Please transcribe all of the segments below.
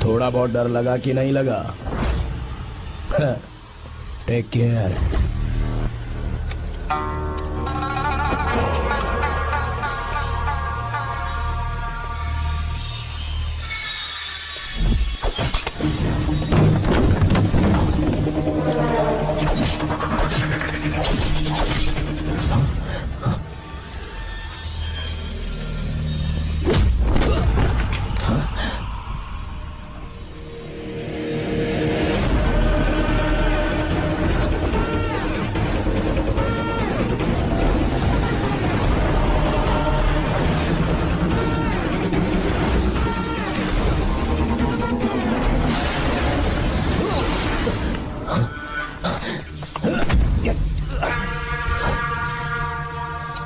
थोड़ा बहुत डर लगा कि नहीं लगा? Take care.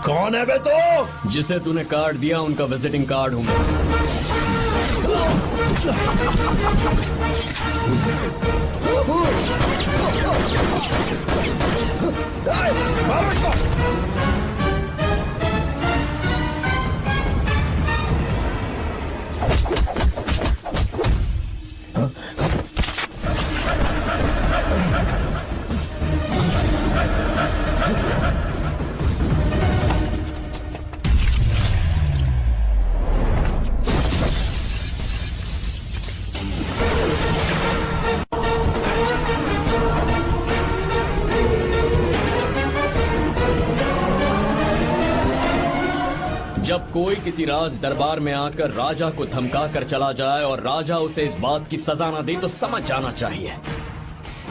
कौन है बे तो? जिसे तूने कार्ड दिया उनका विजिटिंग कार्ड हूं मैं। जब कोई किसी राज दरबार में आकर राजा को धमका कर चला जाए और राजा उसे इस बात की सजा न दे तो समझ जाना चाहिए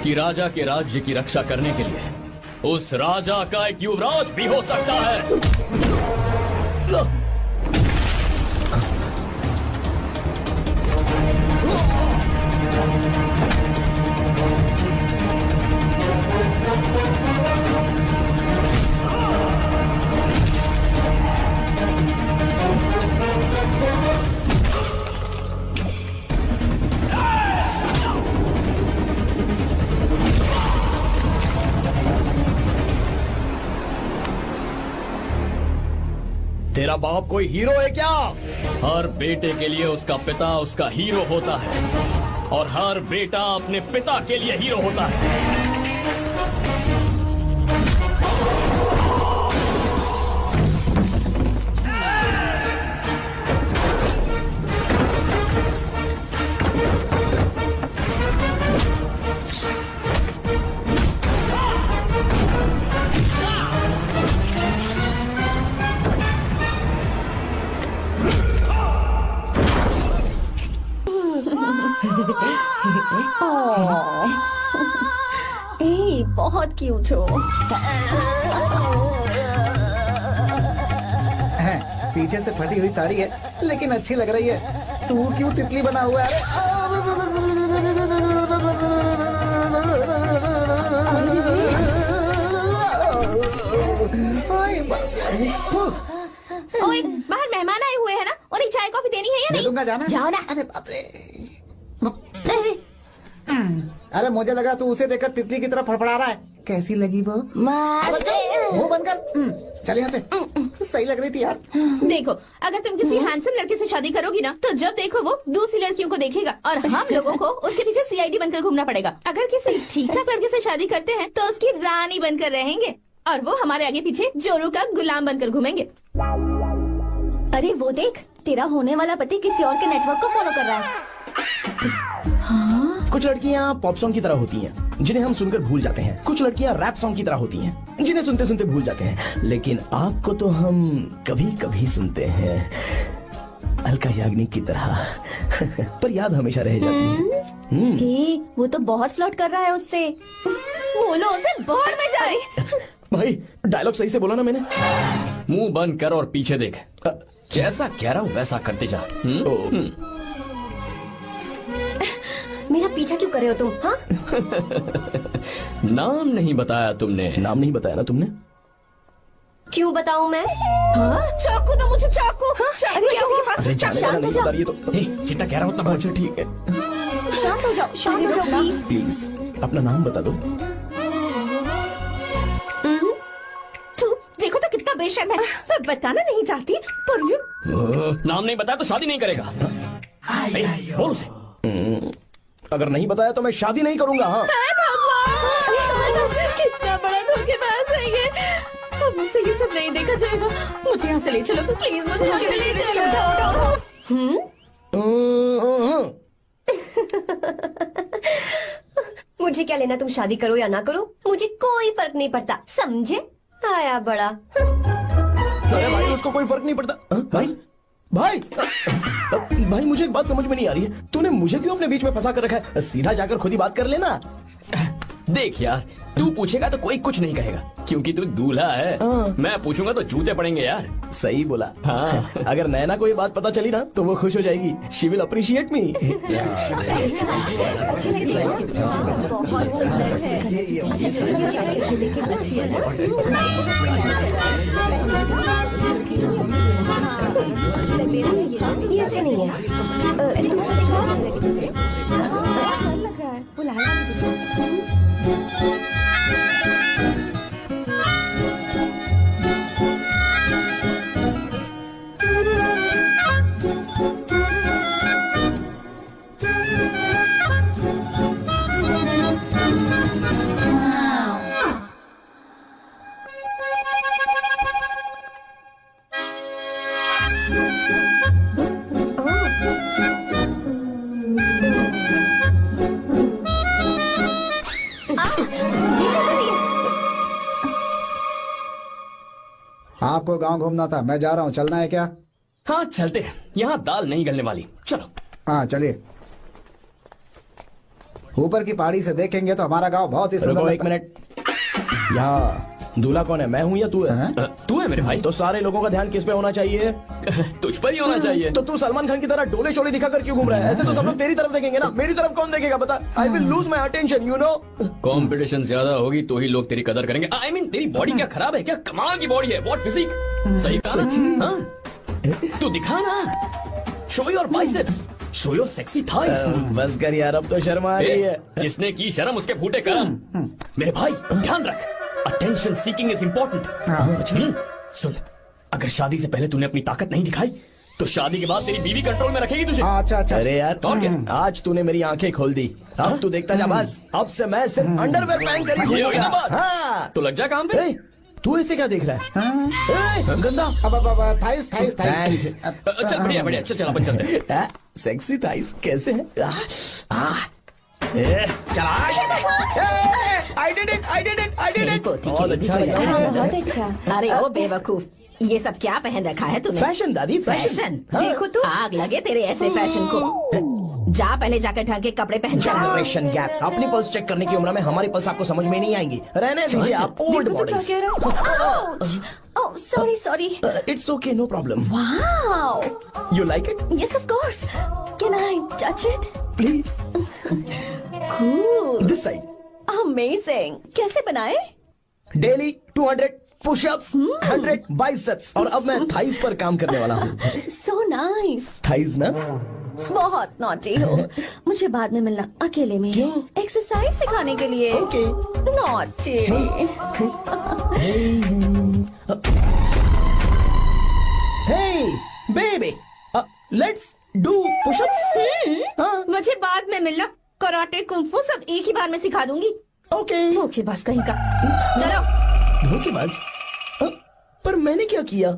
कि राजा के राज्य की रक्षा करने के लिए उस राजा का एक युवराज भी हो सकता है। तेरा बाप कोई हीरो है क्या? हर बेटे के लिए उसका पिता उसका हीरो होता है और हर बेटा अपने पिता के लिए हीरो होता है। ए, बहुत क्यूट हो। पीछे से फटी हुई साड़ी है लेकिन अच्छी लग रही है। तू क्यों तितली बना हुआ है? ओए, बाहर मेहमान आए हुए हैं ना, उन्हें चाय कॉफी देनी है या नहीं? दूंगा, जाना। जाओ ना। अरे बाप रे। अरे मुझे लगा तू उसे देखकर तितली की तरह फड़फड़ा रहा है। कैसी लगी वो? मुंह बंद कर। चल यहाँ से। सही लग रही थी यार। देखो, अगर तुम किसी हैंडसम लड़के से शादी करोगी ना तो जब देखो वो दूसरी लड़कियों को देखेगा और हम लोगों को उसके पीछे सीआईडी बनकर घूमना पड़ेगा। अगर किसी ठीक ठाक लड़के से शादी करते हैं तो उसकी रानी बनकर रहेंगे और वो हमारे आगे पीछे जोरू का गुलाम बनकर घूमेंगे। अरे वो देख, तेरा होने वाला पति किसी और के नेटवर्क को फॉलो कर रहा है। कुछ लड़कियाँ पॉप सॉन्ग की तरह होती हैं, जिन्हें हम सुनकर भूल जाते हैं। कुछ लड़कियाँ रैप सॉन्ग की तरह होती हैं, जिन्हें सुनते सुनते भूल जाते हैं। लेकिन आपको तो हम कभी कभी सुनते हैं, अलका याग्निक की तरह। पर याद हमेशा रह जाती है। ए, वो तो बहुत फ्लर्ट कर रहा है उससे। बोलो उसे बाहर में जाए। भाई डायलॉग सही से बोला ना मैंने? मुंह बंद कर और पीछे देख। जैसा कह रहा हूँ वैसा करते जा। मेरा पीछा क्यों कर रहे हो तुम? हाँ? नाम नहीं बताया तुमने। नाम नहीं बताया ना तुमने? क्यों बताऊं मैं? चाकू दो मुझे, चाकू। अरे क्या हुआ? अरे जाने वाला नहीं बता रही है तो। जितना कह रहा हूँ उतना। अच्छा ठीक है, शांत हो जाओ, शांत हो जाओ प्लीज। प्लीज अपना नाम बता दो। देखो तो कितना बेशर्म है। मैं बताना नहीं चाहती पर नाम नहीं बताया तो शादी नहीं करेगा। बोल उसे। अगर नहीं बताया तो मैं शादी नहीं करूंगा। हाँ कितना बड़ा धोखेबाज है ये। अब मुझसे ये सब नहीं देखा जाएगा। मुझे यहाँ से ले चलो प्लीज, मुझे यहाँ से ले चलो। मुझे क्या लेना तुम शादी करो या ना करो, मुझे कोई फर्क नहीं पड़ता, समझे? आया बड़ा। अरे भाई उसको कोई फर्क नहीं पड़ता। भाई भाई भाई मुझे एक बात समझ में नहीं आ रही है, तूने मुझे क्यों अपने बीच में फंसा कर रखा है? सीधा जाकर खुद ही बात कर लेना। देख यार, तू पूछेगा तो कोई कुछ नहीं कहेगा क्योंकि तू दूल्हा है। मैं पूछूंगा तो जूते पड़ेंगे यार। सही बोला। हाँ। अगर नैना को ये बात पता चली ना तो वो खुश हो जाएगी। शी विल अप्रिशिएट मी। ये अच्छा नहीं है। दूसरा आपको गांव घूमना था, मैं जा रहा हूँ, चलना है क्या? हाँ चलते हैं, यहाँ दाल नहीं गलने वाली। चलो। हाँ चलिए। ऊपर की पहाड़ी से देखेंगे तो हमारा गांव बहुत ही सुंदर रुको एक लगता है। मिनट। यहाँ दूल्हा कौन है, मैं हूँ या तू है? तू है मेरे भाई। तो सारे लोगों का ध्यान किस पे होना चाहिए? तुझ पर ही होना चाहिए। तो तू सलमान खान की तरह डोले शोले दिखाकर क्यों घूम रहा है? ऐसे तो सब लोग तेरी तरफ देखेंगे ना, मेरी तरफ कौन देखेगा बता? I will lose my attention, you know. Competition ज्यादा होगी तो ही लोग तेरी कदर करेंगे। आई मीन तेरी बॉडी क्या खराब है क्या? कमाल की बॉडी है, व्हाट फिजिक। सही कहा ना? हाँ? तू दिखा ना, show your biceps, show your sexy thighs. बस कर यार, अब तो शर्मा आ रही है। जिसने की शर्म उसके फूटे करम। मेरे भाई ध्यान रख, अटेंशन सीकिंग इज इम्पोर्टेंट। सुन, अगर शादी से पहले तूने अपनी ताकत नहीं दिखाई तो शादी के बाद तेरी बीवी कंट्रोल में रखेगी तुझे। अच्छा अच्छा। अरे यार और क्या? आज तूने मेरी आंखें खोल दी। अब तू देखता जा बस, अब से मैं सिर्फ अंडरवेयर पहन कर ही ये हुई ना घूमूंगा। बात? हाँ। तो लग जा काम पे। ए, तू ऐसे क्या देख रहा है? ए, गंदा। अब थाइस थाइस थाइस। चल बढ़िया बढ़िया, चल अपन चलते हैं। सेक्सी थाइस कैसे है? चला। I did it, I did it, I did it. बहुत अच्छा लगा। बहुत अच्छा। अरे ओ बेवकूफ, ये सब क्या पहन रखा है तूने? फैशन दादी, फैशन। हाँ। देखो तू, आग लगे तेरे ऐसे फैशन को। जा पहले जाकर ढंग के कपड़े पहन कर आ। Generation gap. अपनी पल्स चेक करने की उम्र में हमारी पल्स आपको समझ में नहीं आएंगी। रहने दीजिए, आप old models. Oh sorry sorry. It's okay, no problem. Wow, you like it? Yes of course, can I touch it? Please. Cool, this side. Amazing. कैसे बनाए? डेली 200 पुशअप्स, 100 बाइसेप्स, और अब मैं थाइस पर काम करने वाला हूँ। So nice. थाइस ना? बहुत नॉटी हो। मुझे बाद में मिलना अकेले में। क्यों? एक्सरसाइज सिखाने के लिए। Okay. Naughty. Hey baby, let's do pushups. हाँ। मुझे बाद में मिलना, कराटे कुंफू सब एक ही बार में सिखा दूंगी। ओके। धोखेबाज कहीं का। चलो। धोखेबाज? पर मैंने क्या किया?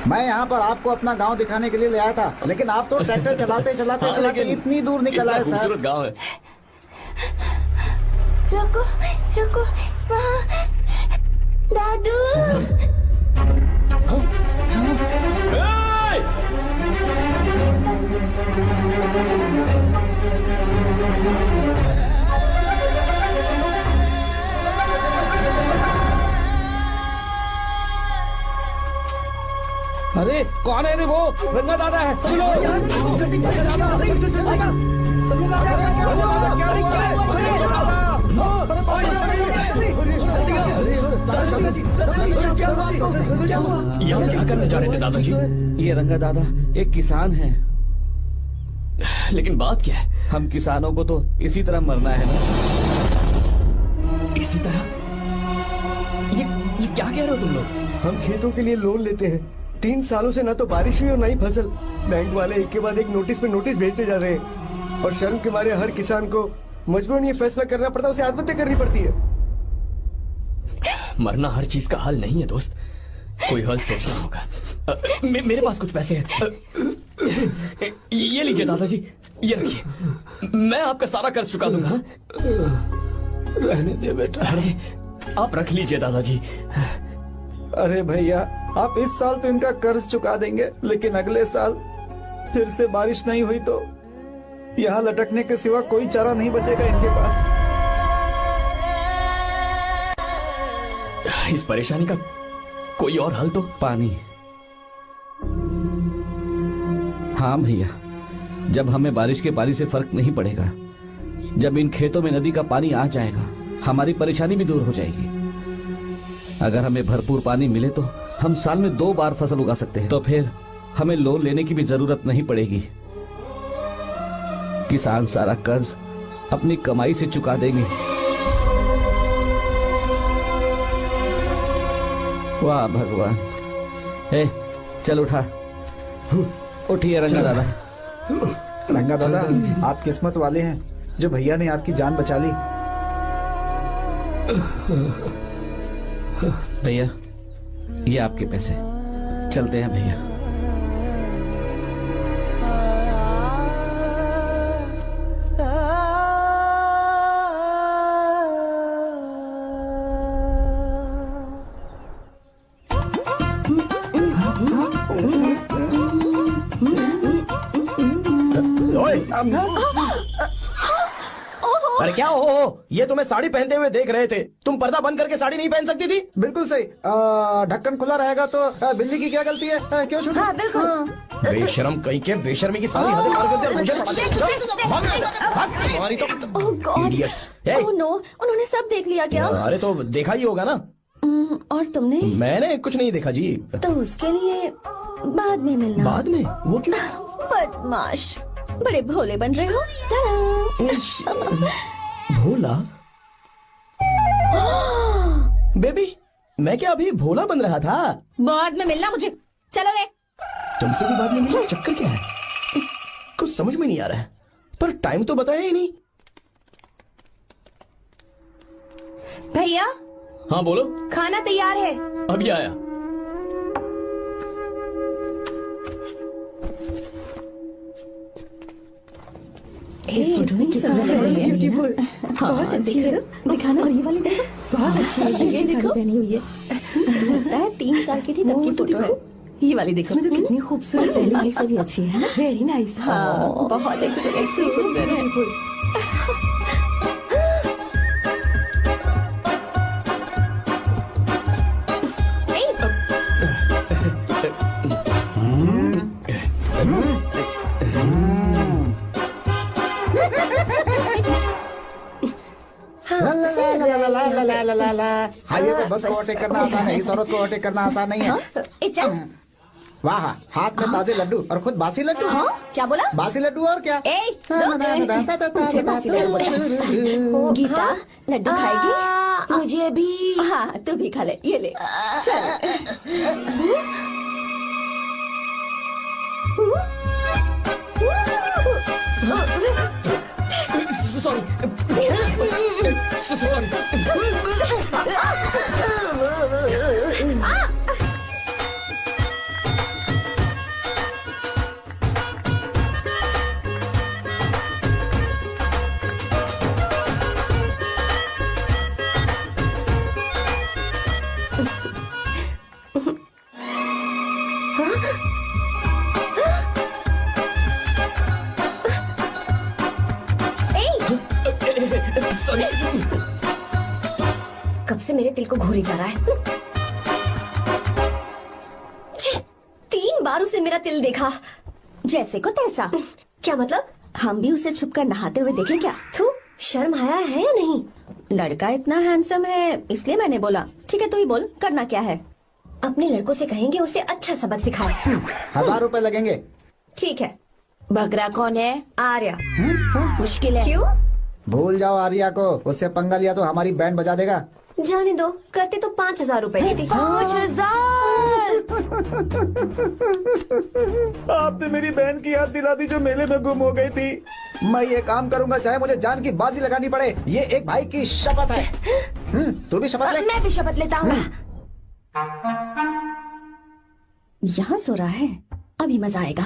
मैं यहाँ पर आपको अपना गांव दिखाने के लिए ले आया था, लेकिन आप तो ट्रैक्टर चलाते चलाते चलाते इतनी दूर निकल आए। खूबसूरत गाँव है। रुको रुको, वहाँ दादू। अरे कौन है रे? वो रंगा दादा है। चलो जल्दी चल दादा। सब लोग आ यहाँ क्या करने जा रहे थे दादाजी? ये रंगा दादा एक किसान है। लेकिन बात क्या है? हम किसानों को तो इसी तरह मरना है ना। इसी तरह? ये क्या कह रहे हो तुम लोग? हम खेतों के लिए लोन लेते हैं 3 सालों से ना तो बारिश हुई और ना ही फसल। बैंक वाले एक के बाद एक नोटिस पे नोटिस भेजते जा रहे हैं और शर्म के मारे हर किसान को मजबूरन ये फैसला करना पड़ता है, उसे आत्महत्या करनी पड़ती है। मरना हर चीज का हल नहीं है दोस्त, कोई हल सोचना होगा। मेरे पास कुछ पैसे हैं। ये लीजिए दादाजी, ये रखिए, मैं आपका सारा कर्ज चुका दूंगा। रहने दे बेटा। अरे आप रख लीजिए दादाजी। अरे भैया, आप इस साल तो इनका कर्ज चुका देंगे, लेकिन अगले साल फिर से बारिश नहीं हुई तो यहाँ लटकने के सिवा कोई चारा नहीं बचेगा इनके पास। इस परेशानी का कोई और हल तो? पानी। हाँ भैया, जब हमें बारिश के पानी से फर्क नहीं पड़ेगा, जब इन खेतों में नदी का पानी आ जाएगा, हमारी परेशानी भी दूर हो जाएगी। अगर हमें भरपूर पानी मिले तो हम साल में 2 बार फसल उगा सकते हैं, तो फिर हमें लोन लेने की भी जरूरत नहीं पड़ेगी। किसान सारा कर्ज अपनी कमाई से चुका देंगे। वाह भगवान। ए, चल उठा, उठिए रंगा दादा। रंगा दादा, आप किस्मत वाले हैं जो भैया ने आपकी जान बचा ली। भैया, ये आपके पैसे, चलते हैं भैया। अरे क्या हो, ये तुम्हें साड़ी पहनते हुए देख रहे थे, तुम पर्दा बंद करके साड़ी नहीं पहन सकती थी? बिल्कुल सही। ढक्कन खुला रहेगा तो बिल्ली की क्या गलती है? क्यों छूटी? हाँ, बिल्कुल। बेशरम कहीं के, बेशर्मी की सारी हदें पार कर दी और मुझे पड़ा दे। तुम्हारी तो ओह गॉड, idiots। ओह नो, उन्होंने सब देख लिया क्या? अरे तो देखा ही होगा ना। और तुमने? मैंने कुछ नहीं देखा जी। तो उसके लिए बाद में मिलना। बाद में? वो क्यों? बदमाश, बड़े भोले बन रहे हो। टाडा। भोला? बेबी, मैं क्या अभी भोला बन रहा था? बाद में मिलना मुझे। चलो रे। तुमसे भी बाद में मिलना? चक्कर क्या है? कुछ समझ में नहीं आ रहा है, पर टाइम तो बताया ही नहीं। भैया, हाँ बोलो। खाना तैयार है। अभी आया। इस फोटो में कितनी ब्यूटीफुल। बहुत अच्छी है। दिखाना। और ये वाली देखो, बहुत अच्छी है। ये साड़ी पहनी हुई है। लगता है 3 साल की थी तब की फोटो है। ये वाली देखो, इसमें तो कितनी खूबसूरत है। पहली से भी अच्छी है ना? Very nice. हाँ, बहुत अच्छी, सुंदर है। हाईवे पे बस को ओवरटेक करना आसान है, इस औरत को ओवरटेक करना आसान नहीं है। वाह, हाथ में ताजे लड्डू और खुद बासी लड्डू। हाँ, क्या बोला? बासी लड्डू और क्या? मुझे बासी लड्डू बोला। गीता, लड्डू खाएगी? मुझे भी। हाँ, तू भी खा ले, ये ले। सॉरी। कब से मेरे दिल को घूरी जा रहा है। 3 बार उसे मेरा तिल देखा, जैसे को तैसा। क्या मतलब? हम भी उसे छुपकर नहाते हुए देखें क्या? थू, शर्म आया है या नहीं? लड़का इतना हैंडसम है इसलिए मैंने बोला। ठीक है, तू ही बोल, करना क्या है? अपने लड़कों से कहेंगे उसे अच्छा सबक सिखाए। 1000 रुपए लगेंगे। ठीक है। बगरा कौन है? आर्या। मुश्किल है। क्यों? भूल जाओ आर्या को, उससे पंगा लिया तो हमारी बैंड बजा देगा। जाने दो, करते तो 5000 रुपए देते। 5000। आपने मेरी बहन की याद दिला दी जो मेले में गुम हो गई थी। मैं ये काम करूंगा चाहे मुझे जान की बाजी लगानी पड़े। ये एक भाई की शपथ है। तू भी शपथ ले। मैं भी शपथ लेता हूँ। यहाँ सो रहा है, अभी मजा आएगा।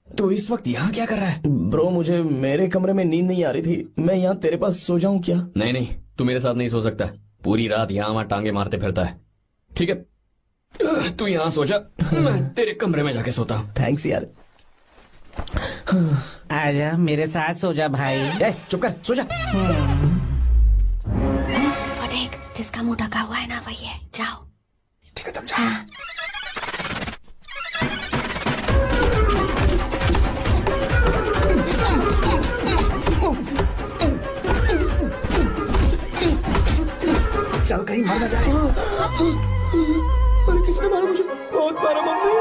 तो इस वक्त यहाँ क्या कर रहा है? ब्रो मुझे मेरे कमरे में नींद नहीं आ रही थी, मैं यहाँ तेरे पास सो जाऊं क्या? नहीं नहीं, तू मेरे साथ नहीं सो सकता। पूरी रात यहाँ वहाँ टांगे मारते फिरता है। ठीक है, तू यहाँ सो जा, मैं तेरे कमरे में जाके सोता हूँ। थैंक्स यार। आजा मेरे साथ सो जा भाई। ए, चुप कर, सो जा। वो देख, जिसका मुंह ढका हुआ है ना वही है। जाओ। ठीक है तुम जाओ। चल कहीं मर न जाए। अरे किसने मारा मुझे? बहुत मारा मम्मी।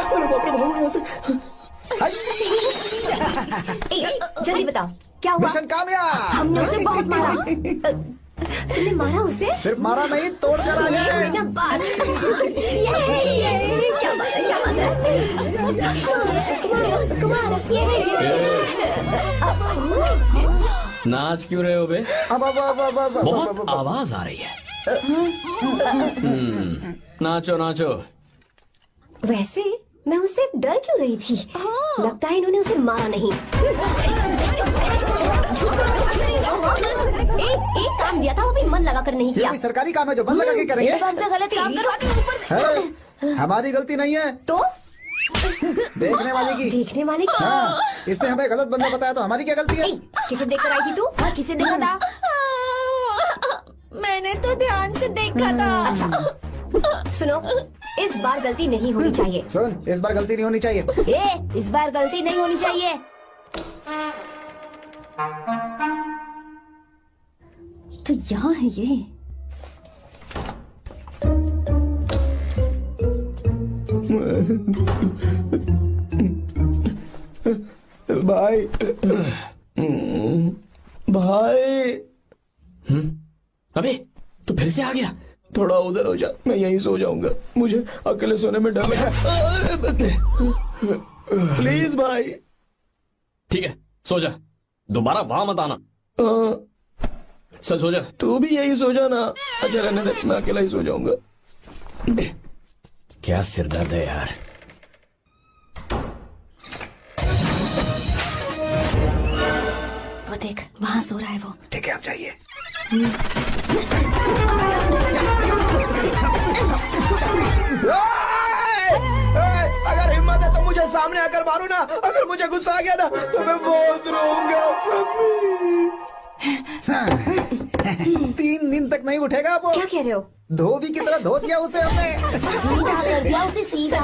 अरे बाप रे, भागो यहाँ से। जल्दी बताओ क्या हुआ? मिशन कामयाब। हमने उसे बहुत मारा। तुमने मारा उसे? सिर्फ मारा नहीं, तोड़ कर आ गए। ये क्या बात है? उसको मारो। नाच क्यों रहे हो बे? बहुत आवाज आ रही है। नाचो नाचो। वैसे मैं उससे डर क्यों रही थी? लगता है इन्होंने उसे मारा नहीं। एक काम दिया था वो भी मन लगा कर नहीं ये किया। कोई सरकारी काम है जो मन लगा के करेंगे? एक बार से गलत काम करोगे ऊपर से। है, हमारी गलती नहीं है, तो देखने वाले की। देखने वाले की। हाँ, इसने हमें गलत बंदा बताया तो हमारी क्या गलती है? किसे देखकर आई थी तू? हाँ, किसे देखा था? मैंने तो ध्यान से देखा था। अच्छा सुनो, इस बार गलती नहीं होनी चाहिए। सुन, इस बार गलती नहीं होनी चाहिए। इस बार गलती नहीं होनी चाहिए। तो यहाँ है ये। भाई भाई। अबे तू फिर से आ गया? थोड़ा उधर हो जा, मैं यहीं सो जाऊंगा। मुझे अकेले सोने में डर लग रहा है। प्लीज भाई। ठीक है, सो जा, दोबारा वहां मत आना। चल सो जा। तू भी यहीं सो जा ना। अच्छा रहने दे, मैं अकेला ही सो जाऊंगा। क्या सिरदर्द है यार। वो देख, वहाँ सो रहा है वो। ठीक है, आप जाइए। अगर हिम्मत है तो मुझे सामने आकर मारो ना। अगर मुझे गुस्सा आ गया ना तो मैं बहुत रोऊंगा। 3 दिन तक नहीं उठेगा वो। क्या कह रहे हो? धोबी की तरह धो दिया उसे हमने। सीधा कर दिया उसे, सीधा।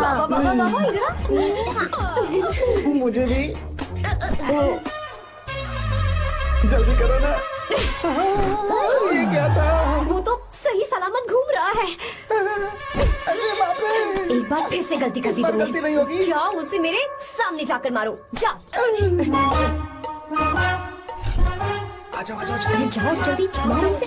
बाबा इधर। मुझे भी जल्दी करो ना। ये क्या था? वो तो सही सलामत घूम रहा है। अरे बाप रे। एक बार फिर से गलती कर दी इस बार तुमने। गलती नहीं होगी। जाओ, उसे मेरे सामने जाकर मारो। जाओ। आ जाओ, आ जाओ, अरे जाओ जल्दी, मारो उसे।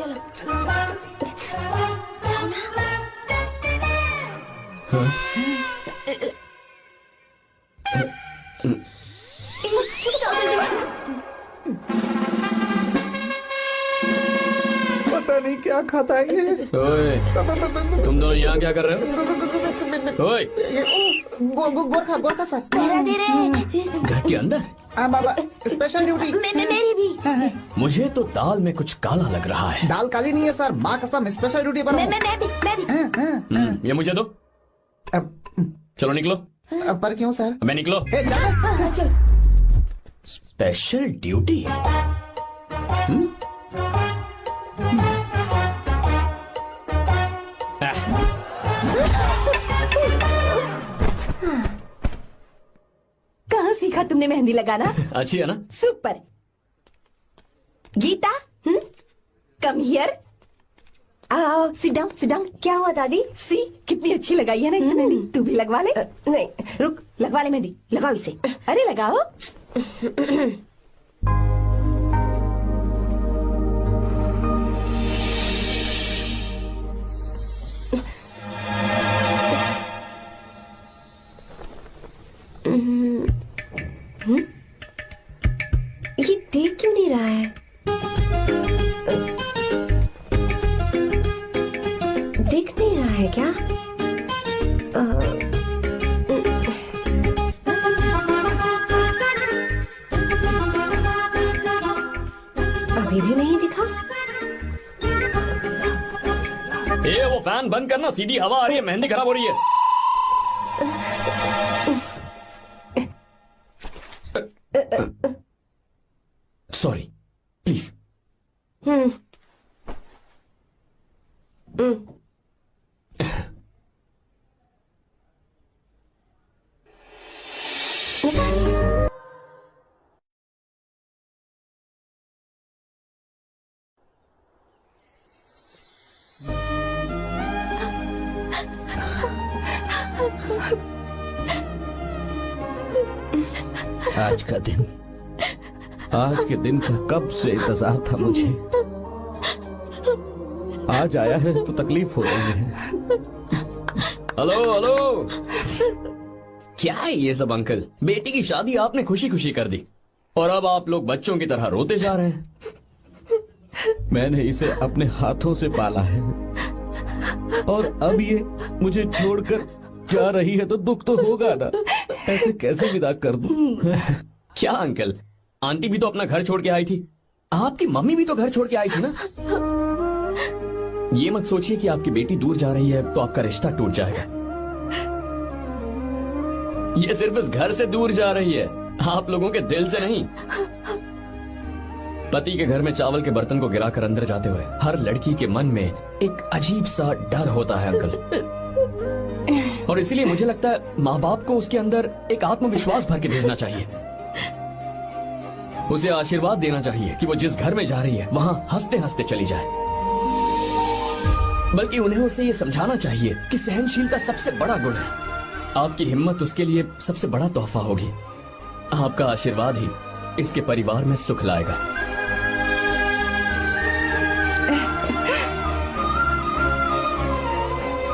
पता नहीं क्या खाता है ये। ओए, तुम दोनों यहाँ क्या कर रहे हो? ओए, गोरखा सर। घर के अंदर? बाबा, स्पेशल ड्यूटी। मेरी भी। मुझे तो दाल में कुछ काला लग रहा है। दाल काली नहीं है सर, माँ कसम स्पेशल ड्यूटी पर हूँ। मैं भी। ये मुझे दो। चलो निकलो। पर क्यों सर? मैं निकलो। ए, चलो। चल। Special duty? कहाँ सीखा तुमने मेहंदी लगाना? अच्छी है ना? सुपर। Geeta, come here. आओ, सिट डाउन। क्या हुआ दादी? सी, कितनी अच्छी लगाई है ना इसने मेहंदी। तू भी लगवा ले। नहीं। रुक, लगवा ले मेहंदी। लगाओ इसे। अरे लगाओ। है क्या? अभी भी नहीं दिखा। वो फैन बंद करना, सीधी हवा आ रही है, मेहंदी खराब हो रही है। Sorry, please. आज के दिन का कब से इंतजार था मुझे। आज आया है तो तकलीफ हो रही है। हेलो हेलो, क्या है ये सब अंकल? बेटी की शादी आपने खुशी खुशी कर दी और अब आप लोग बच्चों की तरह रोते जा रहे हैं। मैंने इसे अपने हाथों से पाला है और अब ये मुझे छोड़कर जा रही है तो दुख तो होगा ना। ऐसे कैसे विदा कर दूं? क्या अंकल, आंटी भी तो अपना घर छोड़ के आई थी, आपकी मम्मी भी तो घर छोड़ के आई थी ना। ये मत सोचिए कि आपकी बेटी दूर जा रही है तो आपका रिश्ता टूट जाएगा। ये सिर्फ इस घर से दूर जा रही है, आप लोगों के दिल से नहीं। पति के घर में चावल के बर्तन को गिराकर अंदर जाते हुए हर लड़की के मन में एक अजीब सा डर होता है अंकल, और इसीलिए मुझे लगता है माँ बाप को उसके अंदर एक आत्मविश्वास भर के भेजना चाहिए। उसे आशीर्वाद देना चाहिए कि वो जिस घर में जा रही है वहां हंसते हंसते चली जाए। बल्कि उन्हें उसे ये समझाना चाहिए कि सहनशीलता सबसे बड़ा गुण है। आपकी हिम्मत उसके लिए सबसे बड़ा तोहफा होगी। आपका आशीर्वाद ही इसके परिवार में सुख लाएगा।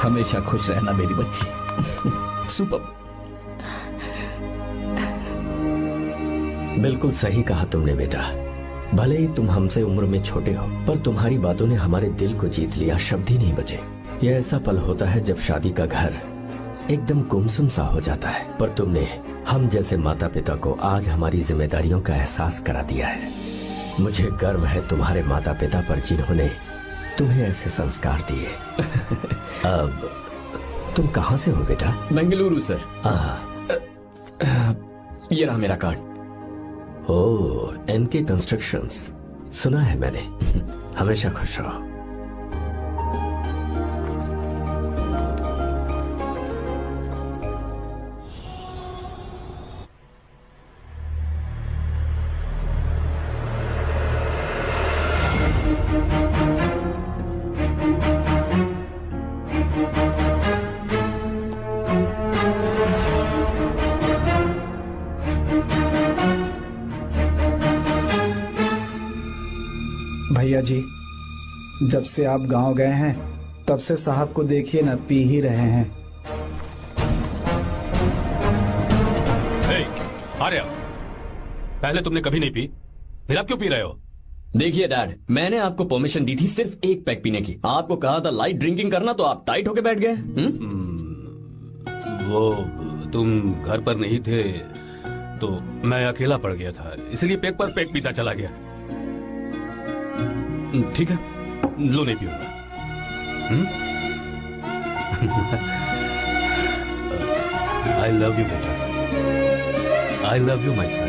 हमेशा खुश रहना मेरी बच्ची। सुपर। बिल्कुल सही कहा तुमने बेटा। भले ही तुम हमसे उम्र में छोटे हो, पर तुम्हारी बातों ने हमारे दिल को जीत लिया, शब्द ही नहीं बचे। यह ऐसा पल होता है जब शादी का घर एकदम गुमसुम सा हो जाता है, पर तुमने हम जैसे माता पिता को आज हमारी जिम्मेदारियों का एहसास करा दिया है। मुझे गर्व है तुम्हारे माता पिता पर जिन्होंने तुम्हें ऐसे संस्कार दिए। अब तुम कहाँ से हो बेटा? बेंगलुरु सर। ये रहा मेरा कार्ड। ओह, एनके कंस्ट्रक्शंस, सुना है मैंने। हमेशा खुश रहो। भैया जी, जब से आप गांव गए हैं तब से साहब को देखिए ना, पी ही रहे हैं। आर्या, पहले तुमने कभी नहीं पी, फिर आप क्यों पी रहे हो? देखिए डैड, मैंने आपको परमिशन दी थी सिर्फ एक पैक पीने की। आपको कहा था लाइट ड्रिंकिंग करना, तो आप टाइट होके बैठ गए। वो तुम घर पर नहीं थे तो मैं अकेला पड़ गया था, इसलिए पैक पर पैक पीता चला गया। ठीक है, लो नहीं पीऊंगा। आई लव यू बेटा, आई लव यू माई सन।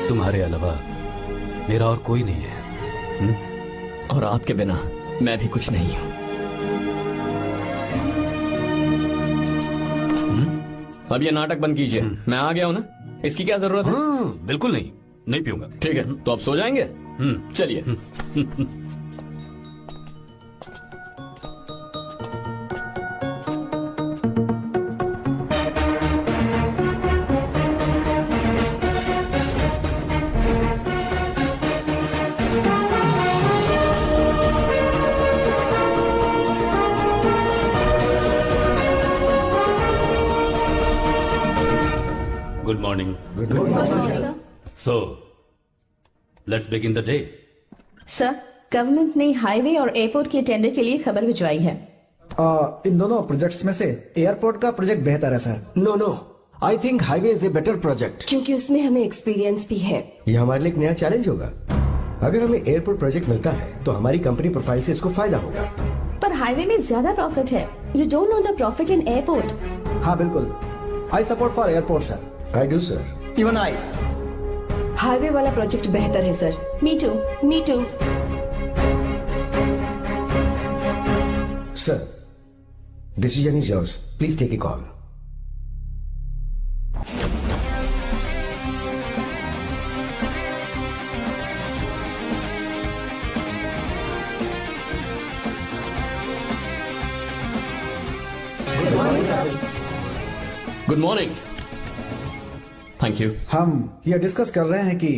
तुम्हारे अलावा मेरा और कोई नहीं है। और आपके बिना मैं भी कुछ नहीं हूं। अब ये नाटक बंद कीजिए। मैं आ गया हूं ना, इसकी क्या जरूरत है? बिल्कुल नहीं, नहीं पीऊंगा। ठीक है, तो आप सो जाएंगे? चलिए। Good morning. So let's begin the day. Sir, government ने हाईवे और एयरपोर्ट के टेंडर के लिए खबर भिजवाई है। इन दोनों प्रोजेक्ट्स में से एयरपोर्ट का प्रोजेक्ट बेहतर है sir. No I think highway is a better project, क्योंकि उसमें हमें एक्सपीरियंस भी है। ये हमारे लिए एक नया चैलेंज होगा। अगर हमें एयरपोर्ट प्रोजेक्ट मिलता है तो हमारी कंपनी प्रोफाइल से इसको फायदा होगा। पर हाईवे में ज्यादा प्रॉफिट है। You don't know the profit in airport. हाँ बिल्कुल, I support for airport sir. I do sir. Even I. Highway वाला प्रोजेक्ट बेहतर है sir. Me too. Sir, decision is yours, please take a call. Good morning. Thank you. हम ये discuss कर रहे हैं कि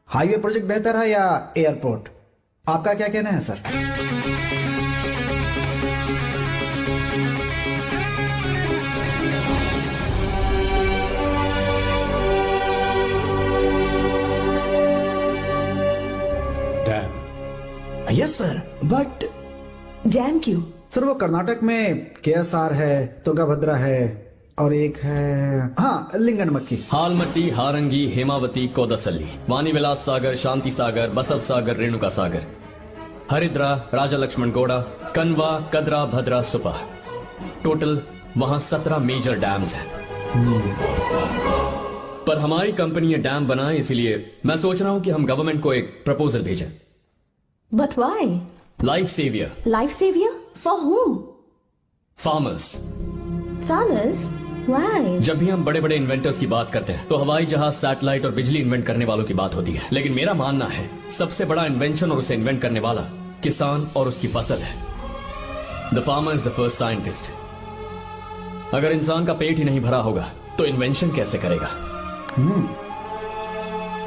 हाईवे प्रोजेक्ट बेहतर है या एयरपोर्ट। आपका क्या कहना है sir? Dam. Yes sir, but dam क्यों? सर वो कर्नाटक में केएसआर है, तुंगाभद्रा है और एक है हाँ लिंगनमक्की। हालमट्टी, हारंगी, हेमावती, कोदसल्ली, वानी विलास सागर, शांति सागर, बसव सागर, रेणुका सागर, हरिद्रा, राजा लक्ष्मण गौड़ा, कनवा, कदरा, भद्रा, सुपा। टोटल वहां 17 मेजर डैम्स हैं। पर हमारी कंपनी ये डैम बनाए, इसलिए मैं सोच रहा हूं कि हम गवर्नमेंट को एक प्रपोजल भेजें। But why? Life saviour. Life saviour for home? Farmers. Farmers? Why? जब भी हम बड़े बड़े इन्वेंटर्स की बात करते हैं तो हवाई जहाज, सैटेलाइट और बिजली इन्वेंट करने वालों की बात होती है, लेकिन मेरा मानना है सबसे बड़ा इन्वेंशन और उसे इन्वेंट करने वाला किसान और उसकी फसल है। The farmer is the first scientist. अगर इंसान का पेट ही नहीं भरा होगा तो इन्वेंशन कैसे करेगा?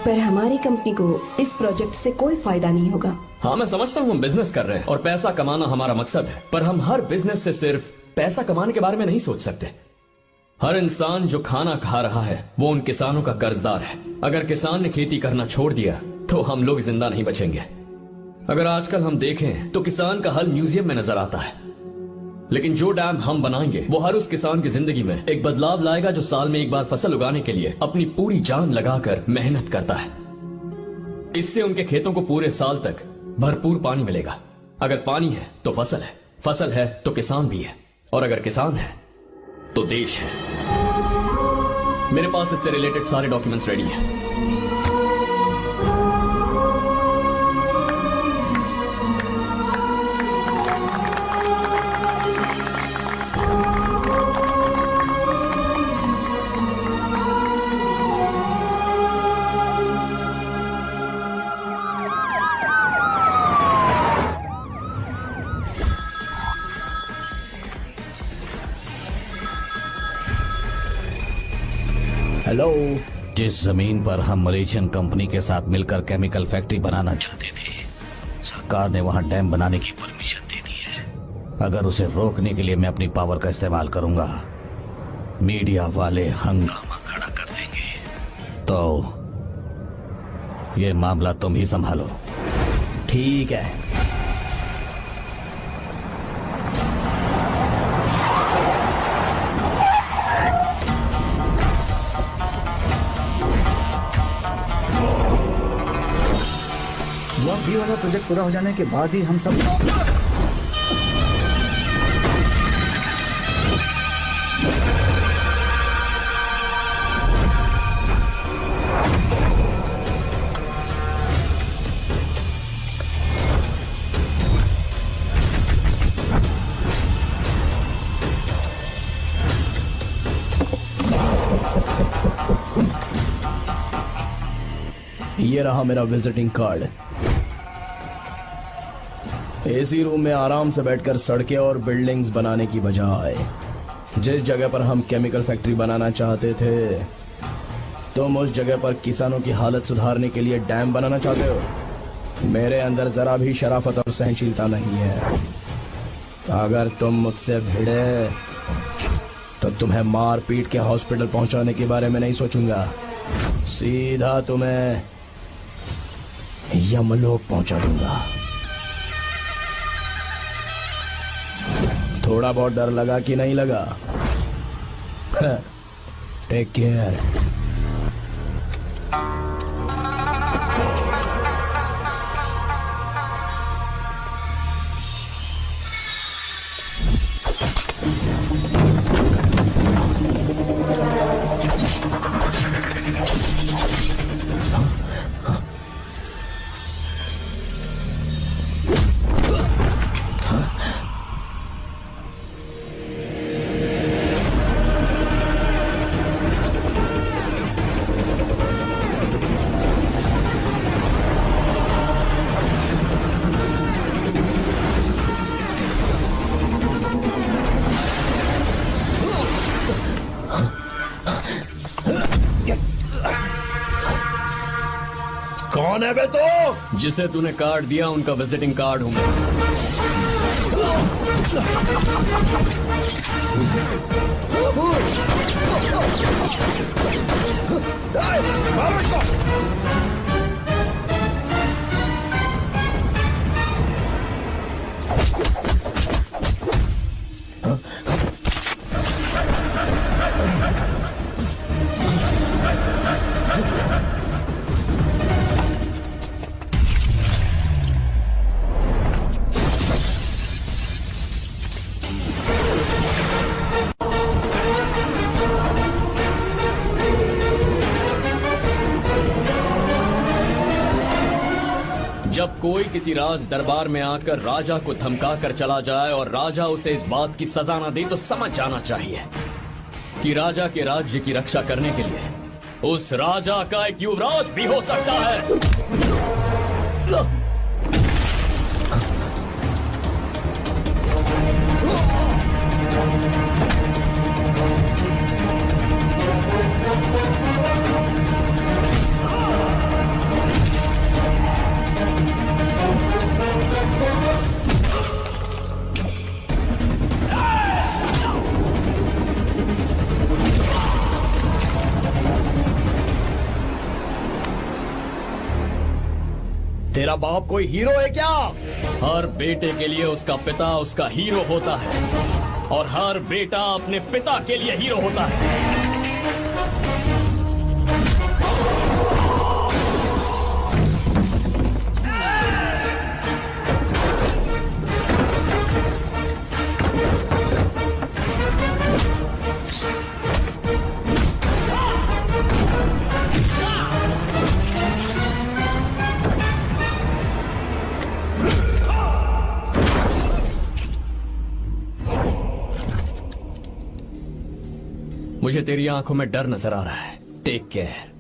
पर हमारी कंपनी को इस प्रोजेक्ट से कोई फायदा नहीं होगा। हाँ, मैं समझता हूँ हम बिजनेस कर रहे हैं और पैसा कमाना हमारा मकसद है, पर हम हर बिजनेस से सिर्फ पैसा कमाने के बारे में नहीं सोच सकते। हर इंसान जो खाना खा रहा है वो उन किसानों का कर्जदार है। अगर किसान ने खेती करना छोड़ दिया तो हम लोग जिंदा नहीं बचेंगे। अगर आजकल हम देखें तो किसान का हल म्यूजियम में नजर आता है, लेकिन जो डैम हम बनाएंगे वो हर उस किसान की जिंदगी में एक बदलाव लाएगा जो साल में एक बार फसल उगाने के लिए अपनी पूरी जान लगाकर मेहनत करता है। इससे उनके खेतों को पूरे साल तक भरपूर पानी मिलेगा। अगर पानी है तो फसल है, फसल है तो किसान भी है, और अगर किसान है तो देश है। मेरे पास इससे रिलेटेड सारे डॉक्यूमेंट्स रेडी हैं। हेलो। जिस जमीन पर हम मलेशियन कंपनी के साथ मिलकर केमिकल फैक्ट्री बनाना चाहते थे, सरकार ने वहां डैम बनाने की परमिशन दे दी है। अगर उसे रोकने के लिए मैं अपनी पावर का इस्तेमाल करूंगा, मीडिया वाले हंगामा खड़ा कर देंगे। तो ये मामला तुम ही संभालो। ठीक है। ये वाला प्रोजेक्ट पूरा हो जाने के बाद ही हम सब ये रहा मेरा विजिटिंग कार्ड। एसी रूम में आराम से बैठकर सड़कें और बिल्डिंग्स बनाने की बजाय जिस जगह पर हम केमिकल फैक्ट्री बनाना चाहते थे, तुम उस जगह पर किसानों की हालत सुधारने के लिए डैम बनाना चाहते हो। मेरे अंदर जरा भी शराफत और सहनशीलता नहीं है। अगर तुम मुझसे भिड़े तो तो तुम्हें मार पीट के हॉस्पिटल पहुंचाने के बारे में नहीं सोचूंगा, सीधा तुम्हें यमलोक पहुंचा दूंगा। थोड़ा बहुत डर लगा कि नहीं लगा? Take care. कौन है बे तू? जिसे तूने कार्ड दिया उनका विजिटिंग कार्ड हूं मैं। जब कोई किसी राज दरबार में आकर राजा को धमका कर चला जाए और राजा उसे इस बात की सजा न दे तो समझ जाना चाहिए कि राजा के राज्य की रक्षा करने के लिए उस राजा का एक युवराज भी हो सकता है। तेरा बाप कोई हीरो है क्या? हर बेटे के लिए उसका पिता उसका हीरो होता है और हर बेटा अपने पिता के लिए हीरो होता है। मुझे तेरी आंखों में डर नजर आ रहा है। Take care.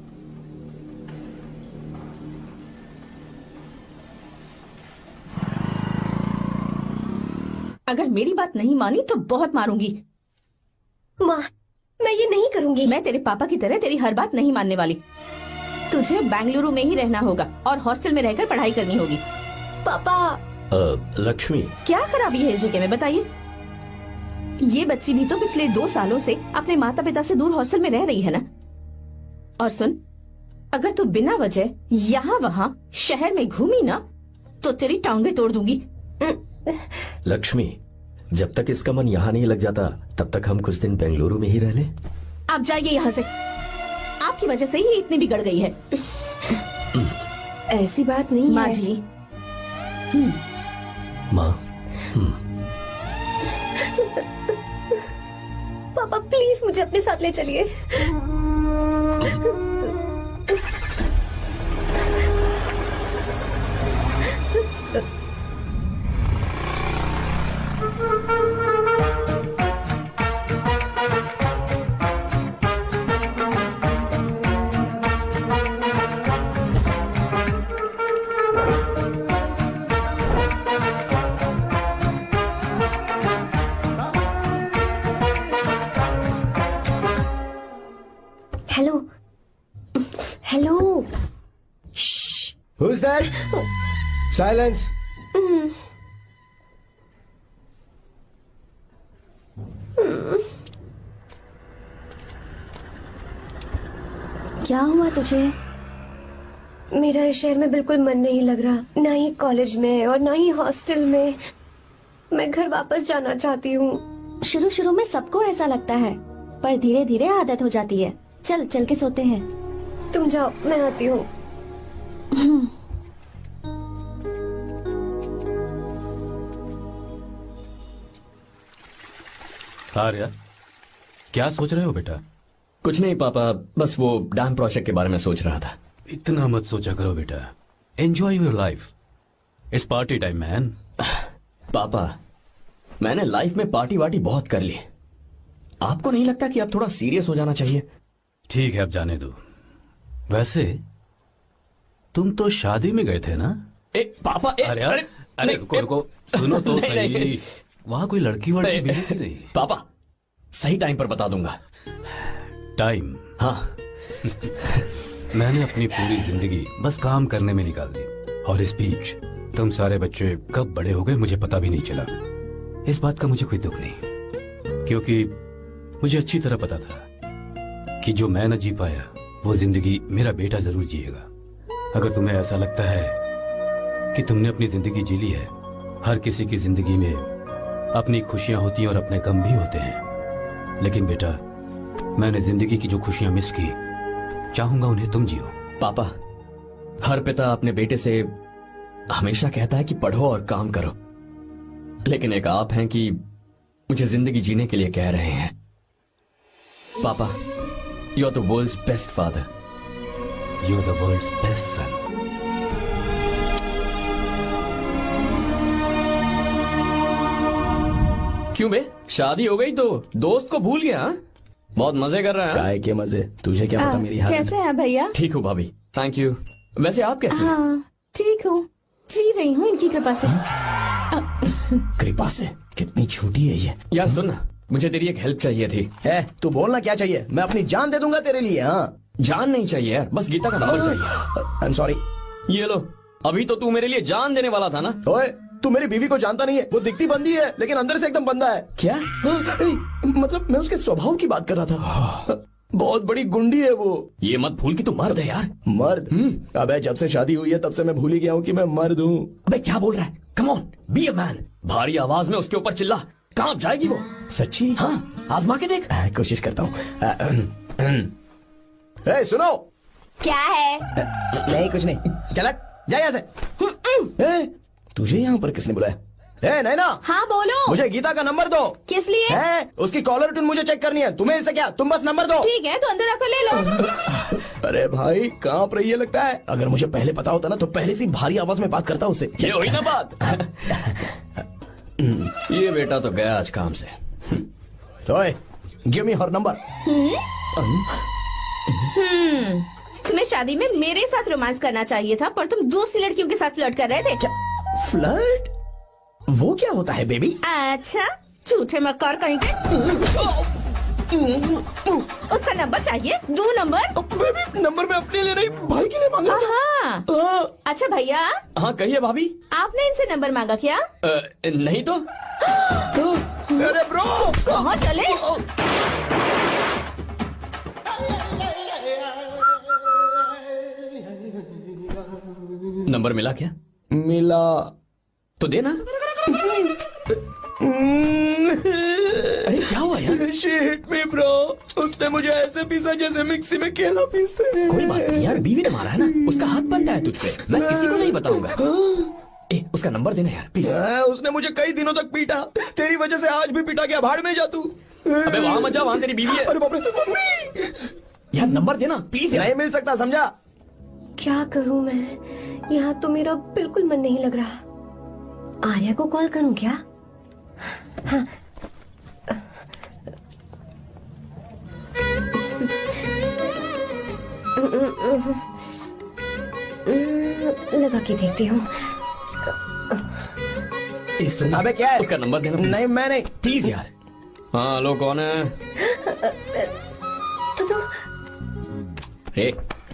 अगर मेरी बात नहीं मानी तो बहुत मारूंगी। माँ, मैं ये नहीं करूंगी। मैं तेरे पापा की तरह तेरी हर बात नहीं मानने वाली। तुझे बेंगलुरु में ही रहना होगा और हॉस्टल में रहकर पढ़ाई करनी होगी। पापा। लक्ष्मी, क्या खराबी है इस जगह में बताइए? ये बच्ची भी तो पिछले 2 सालों से अपने माता पिता से दूर हॉस्टल में रह रही है ना। और सुन, अगर तू बिना वजह यहाँ वहाँ शहर में घूमी ना तो तेरी टांगे तोड़ दूंगी। लक्ष्मी, जब तक इसका मन यहाँ नहीं लग जाता तब तक हम कुछ दिन बेंगलुरु में ही रह लें। आप जाइए यहाँ से। आपकी वजह से ही इतनी बिगड़ गई है। ऐसी बात नहीं माँ है। जी। माँ, पापा प्लीज मुझे अपने साथ ले चलिए। Hello hello. Who's that? Silence. क्या हुआ तुझे? मेरा इस शहर में बिल्कुल मन नहीं लग रहा, ना ही कॉलेज में और ना ही हॉस्टल में। मैं घर वापस जाना चाहती हूँ। शुरू शुरू में सबको ऐसा लगता है, पर धीरे धीरे आदत हो जाती है। चल चल के सोते हैं। तुम जाओ, मैं आती हूँ। आर्या, क्या सोच रहे हो बेटा? कुछ नहीं पापा, बस वो डैम प्रोजेक्ट के बारे में सोच रहा था। इतना मत सोचा करो बेटा, enjoy your life, it's party time man. पापा, मैंने लाइफ में पार्टी वार्टी बहुत कर ली, आपको नहीं लगता कि अब थोड़ा सीरियस हो जाना चाहिए? ठीक है, अब जाने दो। वैसे तुम तो शादी में गए थे ना? पापा, अरे अरे अरे रुको, सुनो तो सही। वहां कोई लड़की वड़की मिली कि नहीं? पापा, सही टाइम पर बता दूंगा। टाइम? हाँ। मैंने अपनी पूरी जिंदगी बस काम करने में निकाल दी, और इस बीच तुम सारे बच्चे कब बड़े हो गए मुझे पता भी नहीं चला। इस बात का मुझे कोई दुख नहीं, क्योंकि मुझे अच्छी तरह पता था कि जो मैं न जी पाया वो जिंदगी मेरा बेटा जरूर जिएगा। अगर तुम्हें ऐसा लगता है कि तुमने अपनी जिंदगी जी ली है, हर किसी की जिंदगी में अपनी खुशियां होती हैं और अपने गम भी होते हैं, लेकिन बेटा मैंने जिंदगी की जो खुशियां मिस की, चाहूंगा उन्हें तुम जियो। पापा, हर पिता अपने बेटे से हमेशा कहता है कि पढ़ो और काम करो, लेकिन एक आप हैं कि मुझे जिंदगी जीने के लिए कह रहे हैं। पापा, you are the world's best father, you are the world's best son. क्यों बे, शादी हो गई तो दोस्त को भूल गया? बहुत मजे कर रहा है। काय के मजे, तुझे क्या पता मेरी हालत? कैसे हैं भैया? ठीक हूँ भाभी, थैंक यू। वैसे आप कैसे हैं? हाँ ठीक हूँ, जी रही हूँ इनकी कृपा से। कृपा से? कितनी छोटी है ये। यार सुन ना, मुझे तेरी एक हेल्प चाहिए थी। है तू बोलना क्या चाहिए, मैं अपनी जान दे दूंगा तेरे लिए। हाँ, जान नहीं चाहिए यार, बस गीता का नंबर चाहिए। I am sorry. ये लो, अभी तो तू मेरे लिए जान देने वाला था ना। ओए, तू मेरी बीवी को जानता नहीं है, वो दिखती बंदी है लेकिन अंदर से एकदम बंदा है। क्या? मतलब मैं उसके स्वभाव की बात कर रहा था। बहुत बड़ी गुंडी है वो। ये मत भूल कि तू मर्द है यार। मर्द? अबे जब से शादी हुई है तब से मैं भूल ही गया हूँ कि मैं मर्द हूँ। अबे क्या बोल रहा है? Come on, be a man. भारी आवाज में उसके ऊपर चिल्ला, कहाँ जाएगी वो? सच्ची? हाँ, आजमा के देख। कोशिश करता हूँ। सुनो। क्या है? नहीं कुछ नहीं, चल जा यहाँ से। तुझे यहाँ पर किसने बुलाया? नैना। हाँ बोलो। मुझे गीता का नंबर दो। किस लिए? उसकी कॉलर ट्यून मुझे चेक करनी है। तुम्हें इससे क्या, तुम बस नंबर दो। ठीक है, तो अंदर आकर ले लो। अरे भाई कांप रही है लगता है। अगर मुझे पहले पता होता ना तो पहले से भारी आवाज में बात करता उससे। ये हुई ना बात। ये बेटा तो गया आज काम से। ओए, गिव मी हर नंबर। तुम्हें शादी में मेरे साथ रोमांस करना चाहिए था, पर तुम दूसरी लड़कियों के साथ फ्लर्ट कर रहे थे। क्या फ्लर्ट? वो क्या होता है बेबी? अच्छा, झूठे मक्कार कहीं के। उसका नंबर चाहिए? दो नंबर। बेबी नंबर मैं अपने लिए नहीं भाई के लिए मांगा। हाँ। अच्छा भैया। हाँ कहिए भाभी। आपने इनसे नंबर मांगा क्या? नहीं तो। अरे ब्रो, कहाँ चले? नंबर मिला क्या? मिला तो देना। अरे क्या हुआ यार? She hit me bro। उसने मुझे ऐसे पीसा जैसे मिक्सी में केला पीसते हैं। कोई बात नहीं यार, बीवी ने मारा है ना, उसका हक बनता है तुझ पे। मैं किसी को नहीं बताऊंगा। उसका नंबर देना यार प्लीज। उसने मुझे कई दिनों तक पीटा, तेरी वजह से आज भी पीटा गया। भाड़ में जा तू। अबे वहां मत जा, वहां तेरी बीवी है। अरे बाप रे मम्मी। यार नंबर देना प्लीज। नहीं मिल सकता, समझा? क्या करूं मैं, यहाँ तो मेरा बिल्कुल मन नहीं लग रहा। आर्या को कॉल करूं क्या? हाँ। लगा के देखती हूँ। अबे क्या है? उसका नंबर देना नहीं मैं नहीं, प्लीज यार। हाँ हेलो, कौन है? तो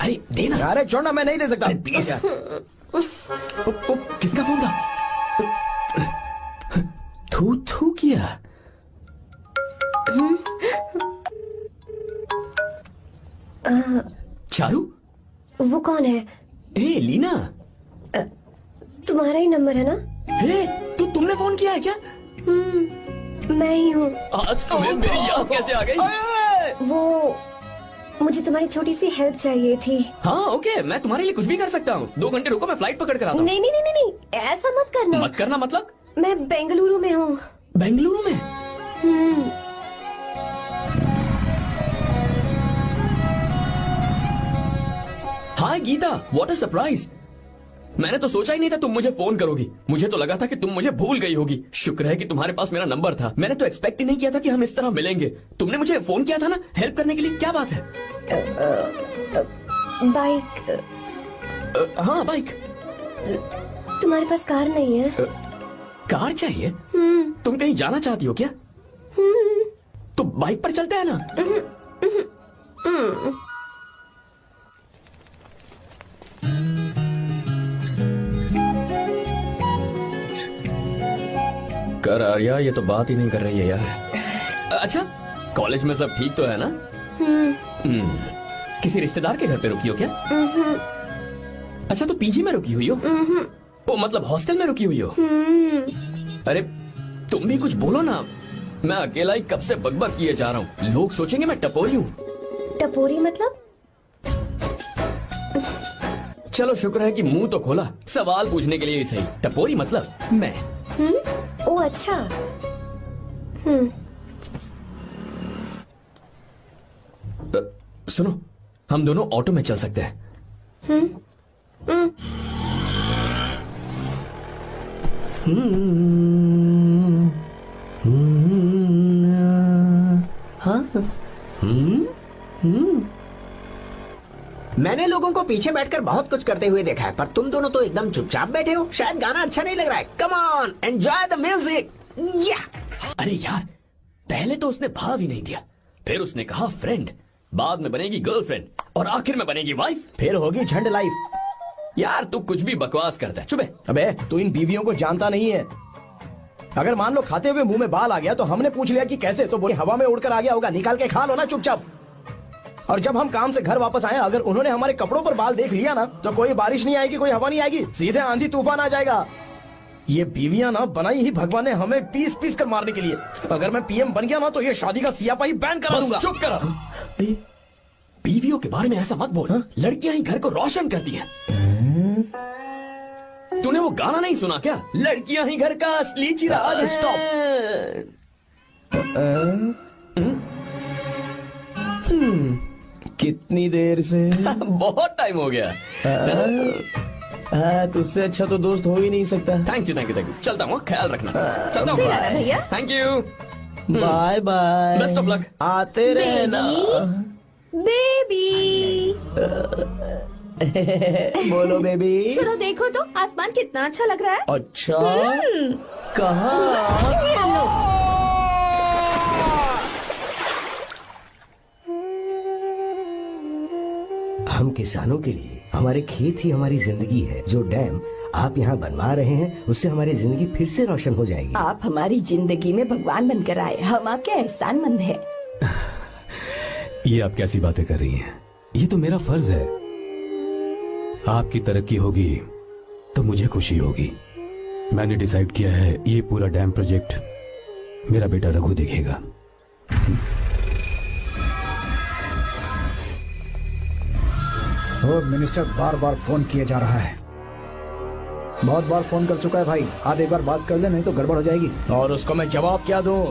अरे देना। अरे छोड़ना, मैं नहीं दे सकता। प्लीज यार। किसका फोन था? थू थू किया। चारू? वो कौन है? हे लीना। तुम्हारा ही नंबर है ना? हे, तुमने फोन किया है क्या? मैं ही हूँ। आज तुम्हें मेरी याद कैसे आ गई? वो मुझे तुम्हारी छोटी सी हेल्प चाहिए थी। हाँ ओके, मैं तुम्हारे लिए कुछ भी कर सकता हूँ। 2 घंटे रुको, मैं फ्लाइट पकड़ कर आता हूँ। नहीं नहीं नहीं नहीं, ऐसा मत करना। मत करना मतलब? मैं बेंगलुरु में हूँ। बेंगलुरु में? हाय गीता, व्हाट अ सरप्राइज। मैंने तो सोचा ही नहीं था तुम मुझे फोन करोगी। मुझे तो लगा था कि तुम मुझे भूल गई होगी। शुक्र है कि तुम्हारे पास मेरा नंबर था। मैंने तो एक्सपेक्ट ही नहीं किया था कि हम इस तरह मिलेंगे। तुमने मुझे फोन किया था ना हेल्प करने के लिए, क्या बात है? बाइक। हाँ बाइक। तुम्हारे पास कार नहीं है? कार चाहिए? तुम कहीं जाना चाहती हो क्या? तो बाइक पर चलते हैं ना। कर आर्या, ये तो बात ही नहीं कर रही है यार। अच्छा, कॉलेज में सब ठीक तो है ना? किसी रिश्तेदार के घर पे रुकी हो क्या? अच्छा, तो पीजी में रुकी हुई हो? ओ मतलब हॉस्टल में रुकी हुई हो? अरे तुम भी कुछ बोलो ना। मैं अकेला ही कब से बकबक किए जा रहा हूँ। लोग सोचेंगे मैं टपोरी हूँ। टपोरी मतलब? चलो शुक्र है कि मुंह तो खोला, सवाल पूछने के लिए ही सही। टपोरी मतलब मैं। ओ अच्छा। सुनो, हम दोनों ऑटो में चल सकते हैं। मैंने लोगों को पीछे बैठकर बहुत कुछ करते हुए देखा है, पर तुम दोनों तो एकदम चुपचाप बैठे हो। शायद गाना अच्छा नहीं लग रहा है। Come on, enjoy the music. अरे यार, पहले तो उसने भाव ही नहीं दिया, फिर उसने कहा फ्रेंड, बाद में बनेगी गर्लफ्रेंड और आखिर में बनेगी वाइफ, फिर होगी झंड लाइफ। यार तू कुछ भी बकवास करता है। चुप। अबे तू इन बीवियों को जानता नहीं है। अगर मान लो खाते हुए मुंह में बाल आ गया तो हमने पूछ लिया कि कैसे, तो बोले हवा में उड़कर आ गया होगा, निकाल के खा लो ना चुपचाप। और जब हम काम से घर वापस आए, अगर उन्होंने हमारे कपड़ों पर बाल देख लिया ना, तो कोई बारिश नहीं आएगी, कोई हवा नहीं आएगी, सीधे आंधी तूफान आ जाएगा। ये बीवियां ना बनाई ही भगवान ने हमें पीस पीस कर मारने के लिए। अगर मैं पीएम बन गया ना तो ये शादी का सियापाही बैन करा दूंगा। चुप कर। बीवियों के बारे में ऐसा मत बोल। लड़कियां ही घर को रोशन करती हैं। तूने वो गाना नहीं सुना क्या? लड़कियां ही घर का असली चिराग। स्टॉप। कितनी देर से? बहुत टाइम हो गया। तुझसे अच्छा तो दोस्त हो ही नहीं सकता। Thank you thank you thank you. चलता हूँ, ख्याल रखना। चलता हूँ भैया। Thank you. Bye bye. Best of luck. आते रहना बेबी। बोलो बेबी। सुनो, देखो तो आसमान कितना अच्छा लग रहा है। अच्छा, कहाँ? हम किसानों के लिए हमारे खेत ही हमारी जिंदगी है। जो डैम आप यहाँ बनवा रहे हैं, उससे हमारी जिंदगी फिर से रोशन हो जाएगी। आप हमारी जिंदगी में भगवान बनकर आए, हम आपके एहसानमंद हैं। ये आप कैसी बातें कर रही हैं? ये तो मेरा फर्ज है। आपकी तरक्की होगी तो मुझे खुशी होगी। मैंने डिसाइड किया है ये पूरा डैम प्रोजेक्ट मेरा बेटा रघु देखेगा। मिनिस्टर बार बार फोन किए जा रहा है। बहुत बार फोन कर चुका है भाई। आप एक बार बात कर ले, नहीं तो गड़बड़ हो जाएगी। और उसको मैं जवाब क्या दूं?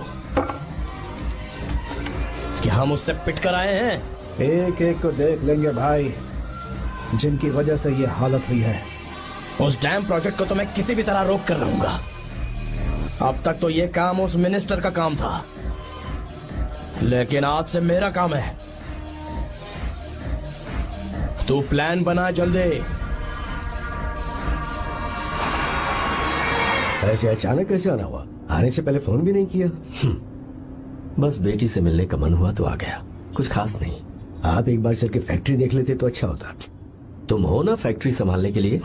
कि हम उससे पिट कर आए हैं। एक एक को देख लेंगे भाई, जिनकी वजह से ये हालत हुई है। उस डैम प्रोजेक्ट को तो मैं किसी भी तरह रोक कर रहूंगा। अब तक तो ये काम उस मिनिस्टर का काम था, लेकिन आज से मेरा काम है। तू प्लान बना जल्दी। ऐसे अचानक कैसे आना हुआ? आने से पहले फोन भी नहीं किया। बस बेटी से मिलने का मन हुआ तो आ गया, कुछ खास नहीं। आप एक बार चल के फैक्ट्री देख लेते तो अच्छा होता। तुम हो ना फैक्ट्री संभालने के लिए?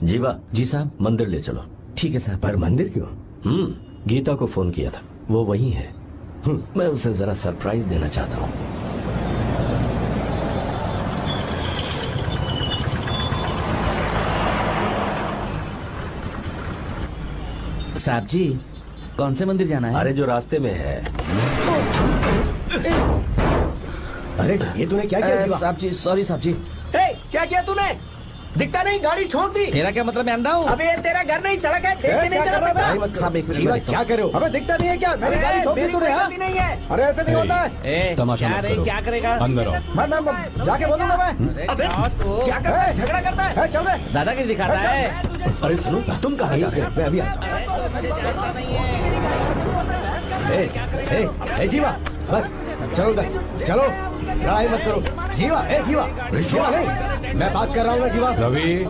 जीवा। जी साहब। मंदिर ले चलो। ठीक है साहब। पर मंदिर क्यों? गीता को फोन किया था, वो वही है। मैं उसे जरा सरप्राइज देना चाहता हूँ। साहब जी, कौन से मंदिर जाना है? अरे जो रास्ते में है। अरे ये तूने क्या किया जीवा? साहब जी, सॉरी साहब जी। क्या किया तूने? दिखता नहीं, गाड़ी ठोक दी। तेरा क्या मतलब, मैं अंधा हूँ? अबे ये तेरा घर नहीं, सड़क है, देख के नहीं चला सकता। साहब एक जीवा मिनट, क्या करे हो? अबे दिखता नहीं है क्या? मेरी गाड़ी ठोक दी तूने, हाँ? नहीं है। अरे ऐसे नहीं होता है। तमाशा क्या मत रे, करो। क्या करेगा? अंदर आओ। मैं जाके बोलूंगा मैं। अबे क्या करता है? झगड़ा करता है? चल रहे। दादागिरी दिखाता है। अरे सुनो, तुम कहाँ जा रहे हो? मैं अभी आता हूँ। जीवा बस चलो उधर, चलो लड़ाई मत करो। जीवा जीवा नहीं, मैं बात कर रहा हूँ ना जीवा। रवि,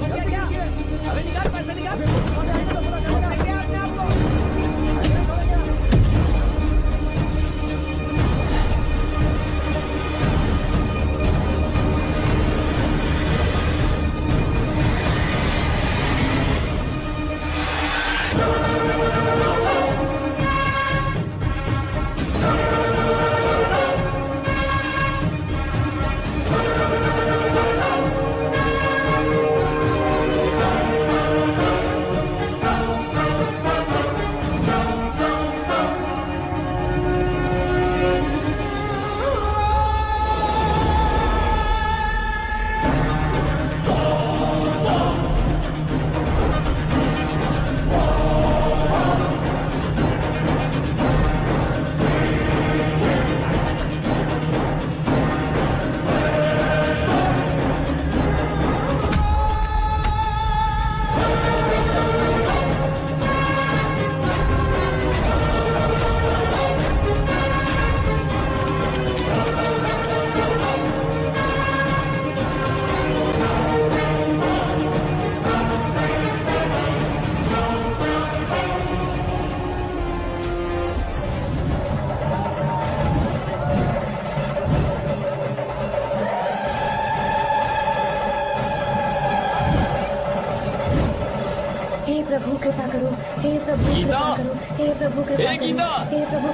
प्रभु कृपा करो, हे प्रभु कृपा करो, हे प्रभु कृपा करो, गीता! हे प्रभु।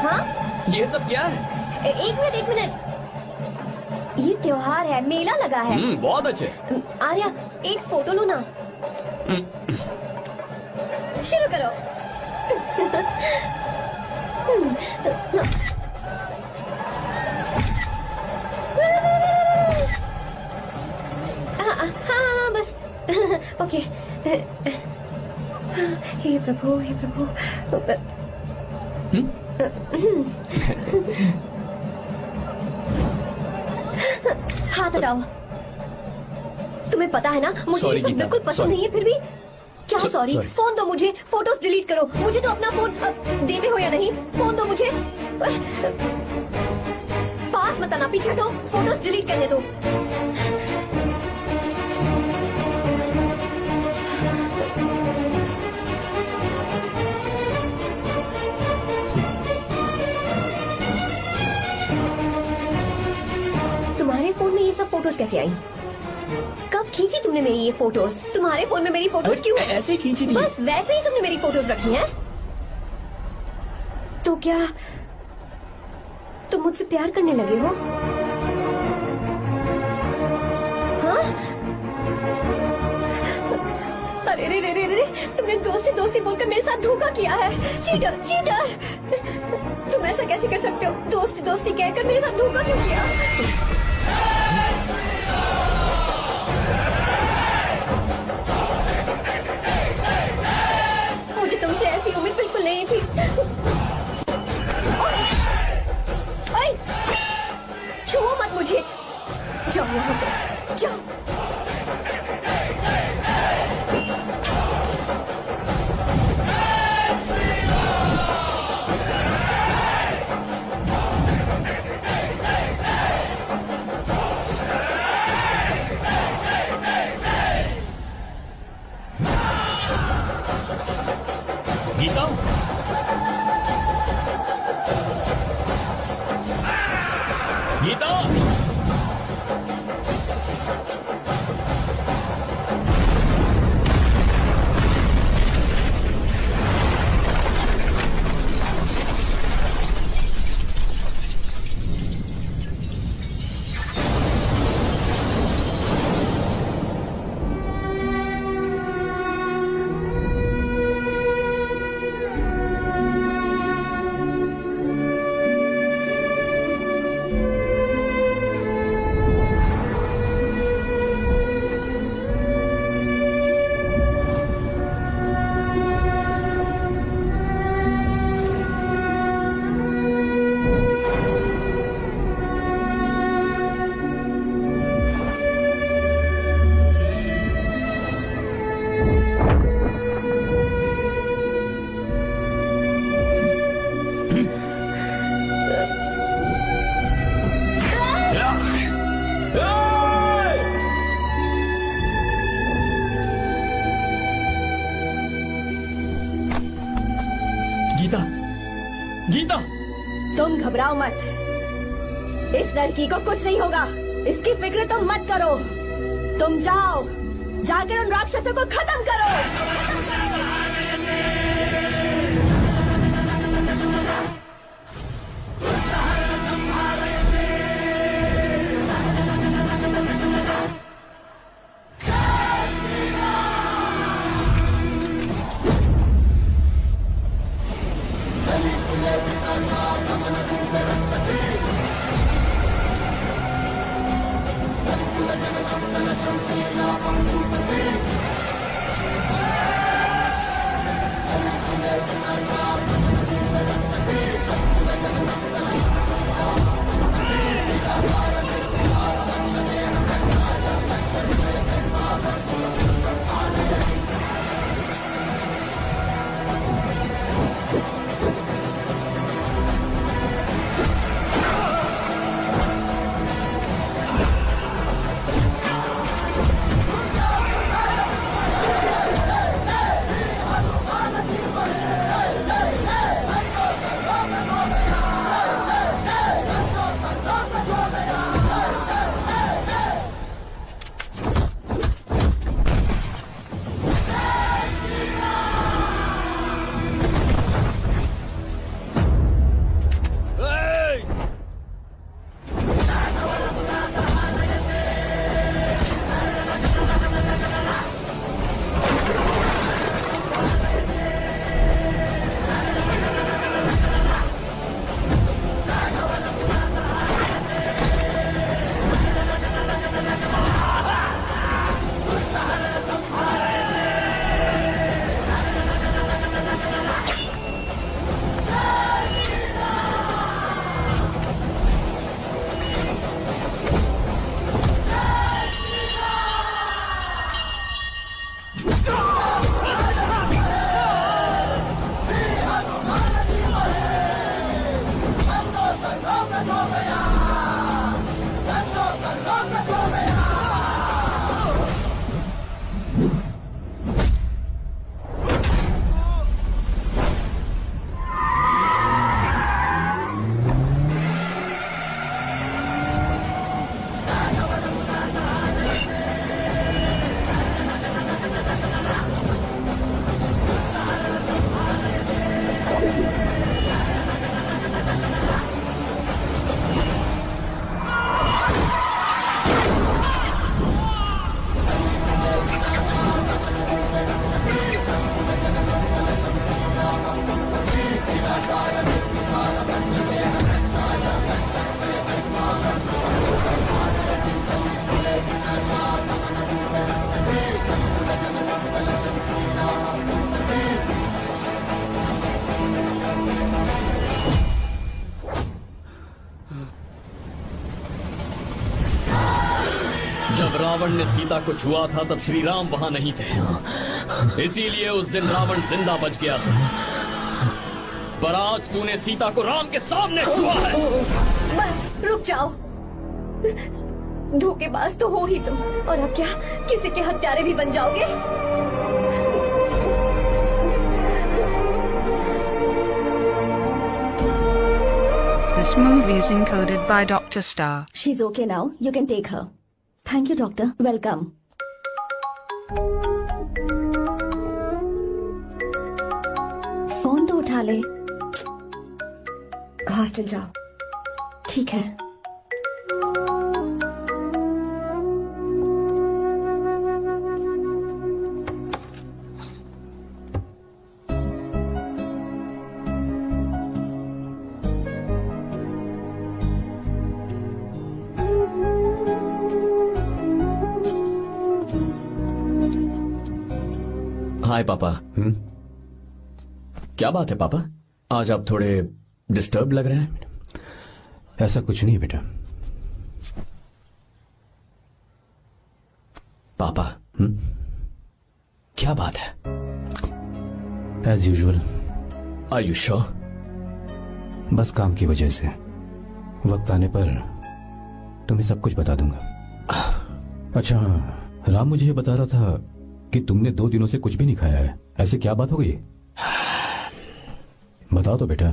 हाँ, ये सब क्या है? एक मिनट, ये त्योहार है, मेला लगा है। बहुत अच्छे। आर्या, एक फोटो लो ना। शुरू करो। हाँ, बस ओके। हे प्रभु, हे प्रभु। हाथ हटाओ। तुम्हें पता है ना, मुझे ये सब बिल्कुल पसंद नहीं है, फिर भी क्या सॉरी? फोन दो मुझे, फोटोज डिलीट करो। मुझे तो अपना फोन देते हो या नहीं? फोन दो मुझे। पास मत आना, पीछे हटो, फोटोज डिलीट करने दो। तुम्हारे फोन में ये सब फोटोज कैसे आई? कब खींची तुमने मेरी ये फोटोज? तुम्हारे फोन में मेरी फोटोज क्यों? ऐसे ही खींची थी। बस वैसे ही तुमने मेरी फोटोज रखी हैं? तो क्या तुम मुझसे प्यार करने लगे हो? हाँ? अरे रे रे रे रे, तुमने दोस्ती बोलकर मेरे साथ धोखा किया है। Cheater, cheater! तुम ऐसा कैसे कर सकते हो? दोस्ती कहकर मेरे साथ धोखा क्यों किया? मुझे तुमसे ऐसी उम्मीद बिल्कुल नहीं थी। ओए! छुओ मत मुझे। जाओ यहाँ से, जाओ। गीता, गीता, घबराओ मत, इस लड़की को कुछ नहीं होगा, इसकी फिक्र तुम मत करो। तुम जाओ, जाकर उन राक्षसों को खत्म करो। जब रावण ने सीता को छुआ था तब श्री राम वहां नहीं थे, इसीलिए उस दिन रावण जिंदा बच गया था। पर आज तूने सीता को राम के सामने छुआ है। बस रुक जाओ, धोखेबाज तो हो ही तुम, और अब क्या किसी के हत्यारे भी बन जाओगे? This movie is encoded by Dr. Star. She's okay now. You can take her. Thank you, doctor. Welcome. Phone तो उठा ले। हॉस्टल जाओ। ठीक है। हाय पापा। क्या बात है पापा, आज आप थोड़े डिस्टर्ब लग रहे हैं। ऐसा कुछ नहीं बेटा। पापा क्या बात है? As usual. Are you sure? बस काम की वजह से। वक्त आने पर तुम्हें सब कुछ बता दूंगा। अच्छा, राम मुझे ये बता रहा था कि तुमने 2 दिनों से कुछ भी नहीं खाया है। ऐसे क्या बात हो गई? बताओ तो बेटा।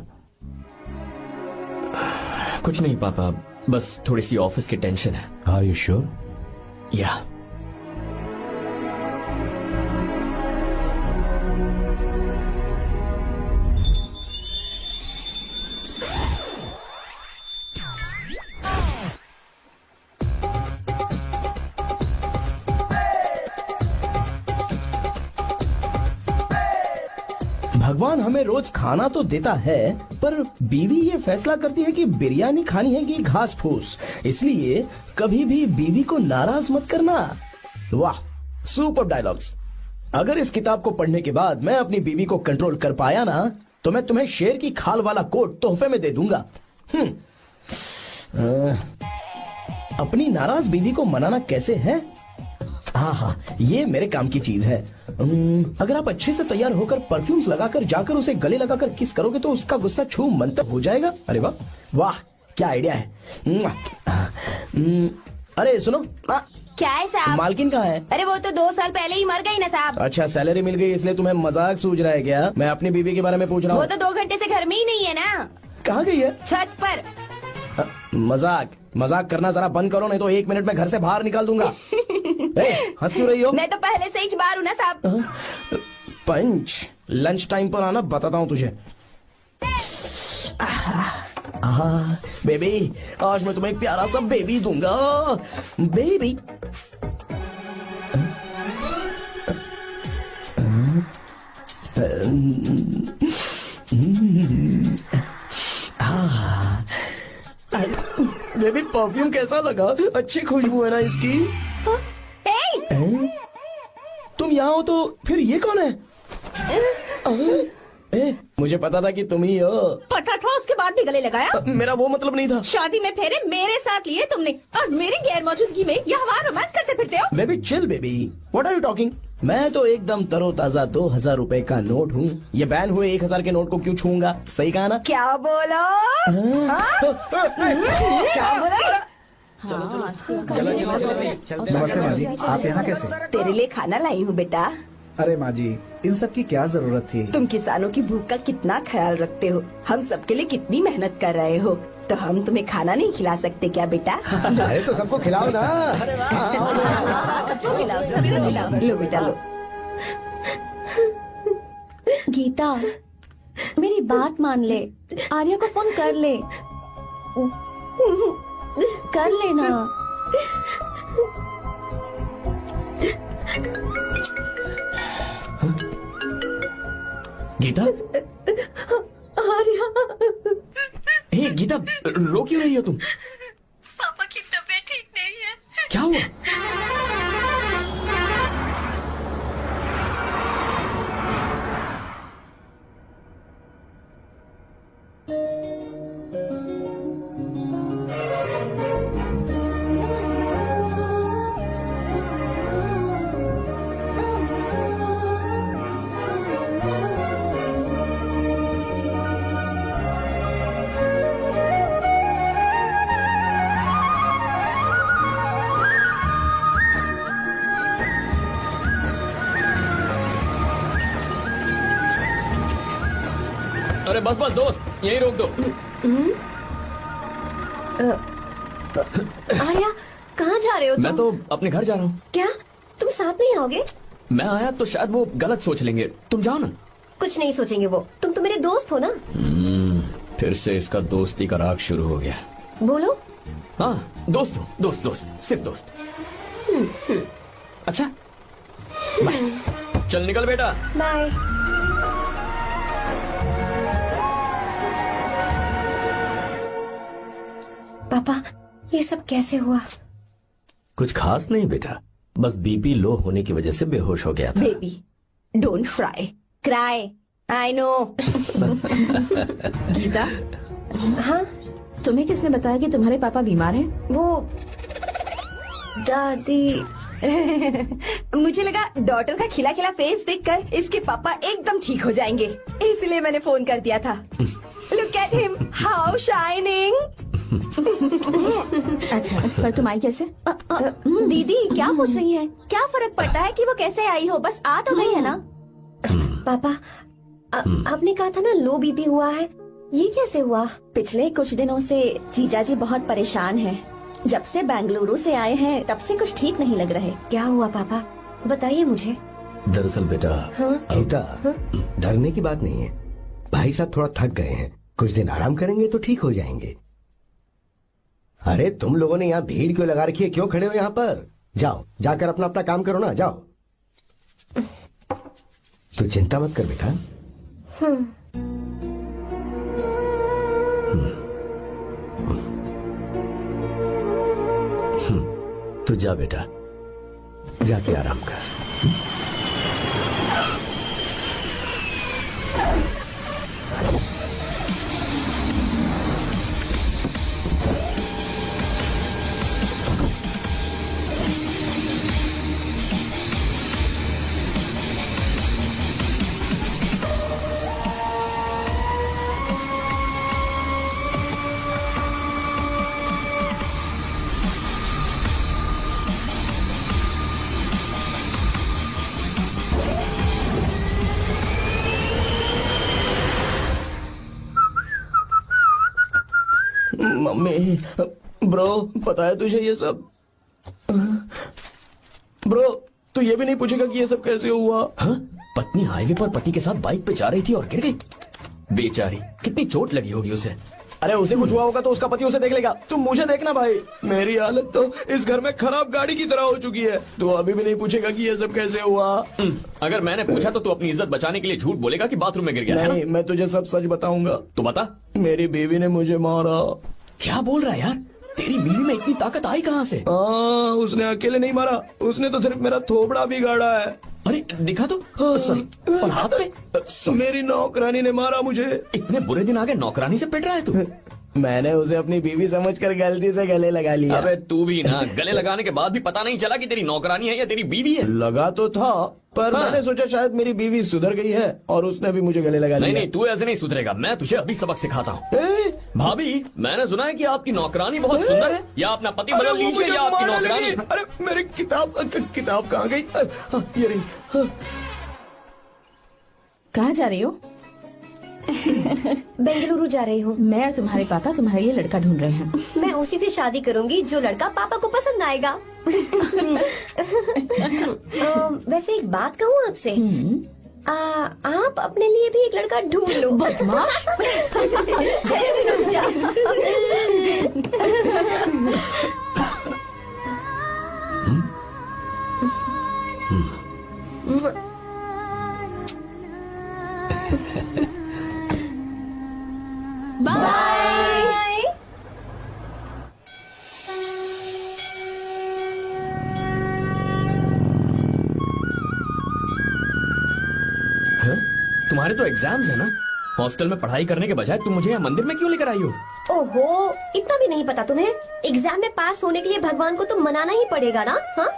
कुछ नहीं पापा, बस थोड़ी सी ऑफिस की टेंशन है। Are you sure? या भगवान हमें रोज खाना तो देता है, पर बीवी ये फैसला करती है कि बिरयानी खानी है कि घास फूस। इसलिए कभी भी बीवी को नाराज मत करना। वाह, सुपर डायलॉग्स। अगर इस किताब को पढ़ने के बाद मैं अपनी बीवी को कंट्रोल कर पाया ना, तो मैं तुम्हें शेर की खाल वाला कोट तोहफे में दे दूंगा। अपनी नाराज बीवी को मनाना कैसे है? हाँ, ये मेरे काम की चीज है। अगर आप अच्छे से तैयार होकर परफ्यूम्स लगाकर जाकर उसे गले लगाकर किस करोगे तो उसका गुस्सा छू मंतर हो जाएगा। अरे वाह वाह, क्या आइडिया है। अरे सुनो, क्या है साहब? मालकिन कहाँ है? अरे वो तो 2 साल पहले ही मर गई ना साहब। अच्छा, सैलरी मिल गई इसलिए तुम्हें मजाक सूझ रहा है क्या? मैं अपनी बीवी के बारे में पूछ रहा हूँ। वो तो 2 घंटे से घर में ही नहीं है ना। कहाँ गई है? छत पर। मजाक करना जरा बंद करो, नहीं तो 1 मिनट में घर से बाहर निकाल दूंगा। हंस क्यों रही हो? मैं तो पहले से ही बाहर हूँ ना साहब। पंच, लंच टाइम पर आना, बताता हूँ तुझे। बेबी, आज मैं तुम्हें एक प्यारा सा बेबी दूंगा। बेबी बेबी, परफ्यूम कैसा लगा? अच्छी खुशबू है ना इसकी? तुम यहाँ हो तो फिर ये कौन है? मुझे पता था कि तुम ही हो। पता था, उसके बाद भी गले लगाया? मेरा वो मतलब नहीं था। शादी में फेरे मेरे साथ लिए तुमने और मेरी गैर मौजूदगी में यहाँ वहाँ रोमांस करते फिरते हो। Baby chill baby, what are you talking? मैं तो एकदम तरोताजा 2000 रुपए का नोट हूँ। ये बैन हुए 1000 के नोट को क्यों छूऊंगा? सही कहा ना? क्या बोलो? क्या बोलो? चलो। नमस्ते माँ जी, आप यहाँ कैसे? तेरे लिए खाना लाई हूँ बेटा। अरे माँ जी, इन सब की क्या जरूरत थी? तुम किसानों की भूख का कितना ख्याल रखते हो, हम सबके लिए कितनी मेहनत कर रहे हो, तो हम तुम्हें खाना नहीं खिला सकते क्या बेटा? अरे तो सबको खिलाओ ना। सबको खिलाओ, सबको खिलाओ। लो बेटा लो। गीता, मेरी बात मान ले, आर्या को फोन कर ले। कर लेना। गीता, आर्या, हे गीता, रो क्यों रही हो तुम? पापा की तबीयत ठीक नहीं है। क्या हुआ? अरे बस बस दोस्त, यही रोक दो। आर्या, कहाँ जा रहे हो तुम? मैं तो अपने घर जा रहा हूँ। क्या तुम साथ नहीं आओगे? मैं आया तो शायद वो गलत सोच लेंगे, तुम जाओ ना। कुछ नहीं सोचेंगे वो, तुम तो मेरे दोस्त हो ना। फिर से इसका दोस्ती का राग शुरू हो गया। बोलो। हाँ, दोस्त हूँ, दोस्त दोस्त, सिर्फ दोस्त। अच्छा, बाय। चल निकल बेटा। बाय। पापा, ये सब कैसे हुआ? कुछ खास नहीं बेटा, बस बीपी लो होने की वजह से बेहोश हो गया था। Baby, don't cry, I know. Geeta, हाँ, तुम्हें किसने बताया कि तुम्हारे पापा बीमार हैं? वो दादी। मुझे लगा डॉटर का खिला खिला फेस देखकर इसके पापा एकदम ठीक हो जाएंगे, इसलिए मैंने फोन कर दिया था। Look at him, how shining. अच्छा, पर तुम आई कैसे? दीदी क्या पूछ रही है? क्या फर्क पड़ता है कि वो कैसे आई हो, बस आ तो गई है ना। पापा, आपने कहा था ना लो बीपी हुआ है, ये कैसे हुआ? पिछले कुछ दिनों से जीजा जी बहुत परेशान हैं। जब से बेंगलुरु से आए हैं तब से कुछ ठीक नहीं लग रहे। क्या हुआ पापा, बताइए मुझे। दरअसल बेटा गीता, डरने की बात नहीं है। भाई साहब थोड़ा थक गए हैं, कुछ दिन आराम करेंगे तो ठीक हो जाएंगे। अरे तुम लोगों ने यहाँ भीड़ क्यों लगा रखी है? क्यों खड़े हो यहाँ पर? जाओ, जाकर अपना अपना काम करो ना, जाओ। तू चिंता मत कर बेटा। तू जा बेटा, जाके आराम कर। मम्मी, ब्रो, पता है तुझे ये सब? ब्रो, तू ये भी नहीं पूछेगा कि ये सब कैसे हुआ? हाँ? पत्नी हाईवे पर पति के साथ बाइक पे जा रही थी और गिर गई। बेचारी, कितनी चोट लगी होगी उसे। अरे उसे कुछ हुआ होगा तो उसका पति उसे देख लेगा। तुम मुझे देखना भाई, मेरी हालत तो इस घर में खराब गाड़ी की तरह हो चुकी है। तू अभी भी नहीं पूछेगा कि ये सब कैसे हुआ? अगर मैंने पूछा तो तू अपनी इज्जत बचाने के लिए झूठ बोलेगा कि बाथरूम में गिर गया है नहीं, मैं तुझे सब सच बताऊंगा। तो बता। मेरी बीवी ने मुझे मारा। क्या बोल रहा है यार? तेरी बीवी में इतनी ताकत आई कहाँ से? उसने अकेले नहीं मारा, उसने तो सिर्फ मेरा थोबड़ा बिगाड़ा है। अरे दिखा तो। और हाथ पे? मेरी नौकरानी ने मारा मुझे। इतने बुरे दिन आ गए, नौकरानी से पिट रहा है तू? मैंने उसे अपनी बीवी समझकर गलती से गले लगा लिया। अबे तू भी ना, गले लगाने के बाद भी पता नहीं चला कि तेरी नौकरानी है या तेरी बीवी है। लगा तो था, पर मैंने सोचा शायद मेरी बीवी सुधर गई है और उसने भी मुझे गले लगा लिया। नहीं, तू ऐसे नहीं सुधरेगा, मैं तुझे अभी सबक सिखाता हूँ। भाभी, मैंने सुना है कि आपकी नौकरानी बहुत सुंदर है। या अपना पति बदल लीजिए या आपकी नौकरानी। अरे मेरी किताब कहाँ गई? ये रही। कहाँ जा रही हो? बेंगलुरु जा रही हूँ। मैं और तुम्हारे पापा तुम्हारे लिए लड़का ढूंढ रहे हैं। मैं उसी से शादी करूंगी जो लड़का पापा को पसंद आएगा। वैसे एक बात कहूँ आपसे, आप अपने लिए भी एक लड़का ढूंढ लो। बदमाश। बाय। तुम्हारे तो एग्जाम्स है ना? हॉस्टल में पढ़ाई करने के बजाय तुम मुझे यहाँ मंदिर में क्यों लेकर आई हो? ओहो, इतना भी नहीं पता तुम्हें? एग्जाम में पास होने के लिए भगवान को तो मनाना ही पड़ेगा ना। हाँ,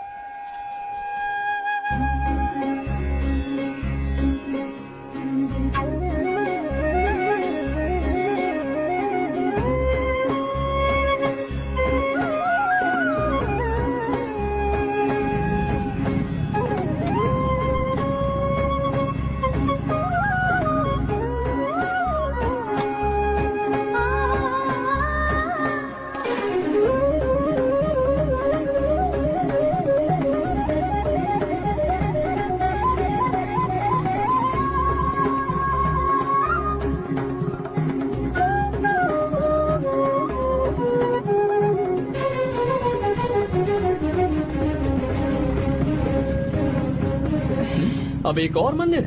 अब एक और मंदिर?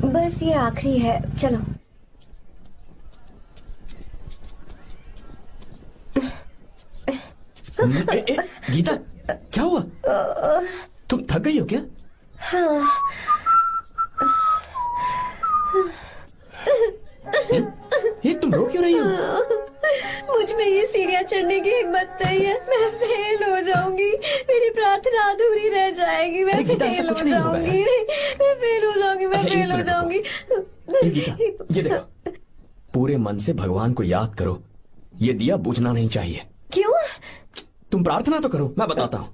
बस ये आखिरी है, चलो। गीता, क्या हुआ? तुम थक गई हो क्या? हाँ। ये तुम रो क्यों रही हो? मुझ में ये सीढ़ियाँ चढ़ने की हिम्मत नहीं है। मैं फेल हो जाऊंगी, मेरी प्रार्थना अधूरी रह जाएगी। मैं फेल हो जाऊंगी, मैं फेल हो जाऊंगी, मैं फेल हो जाऊंगी। गीता, ये देखो, पूरे मन से भगवान को याद करो। ये दिया बुझना नहीं चाहिए। क्यों? तुम प्रार्थना तो करो, मैं बताता हूँ।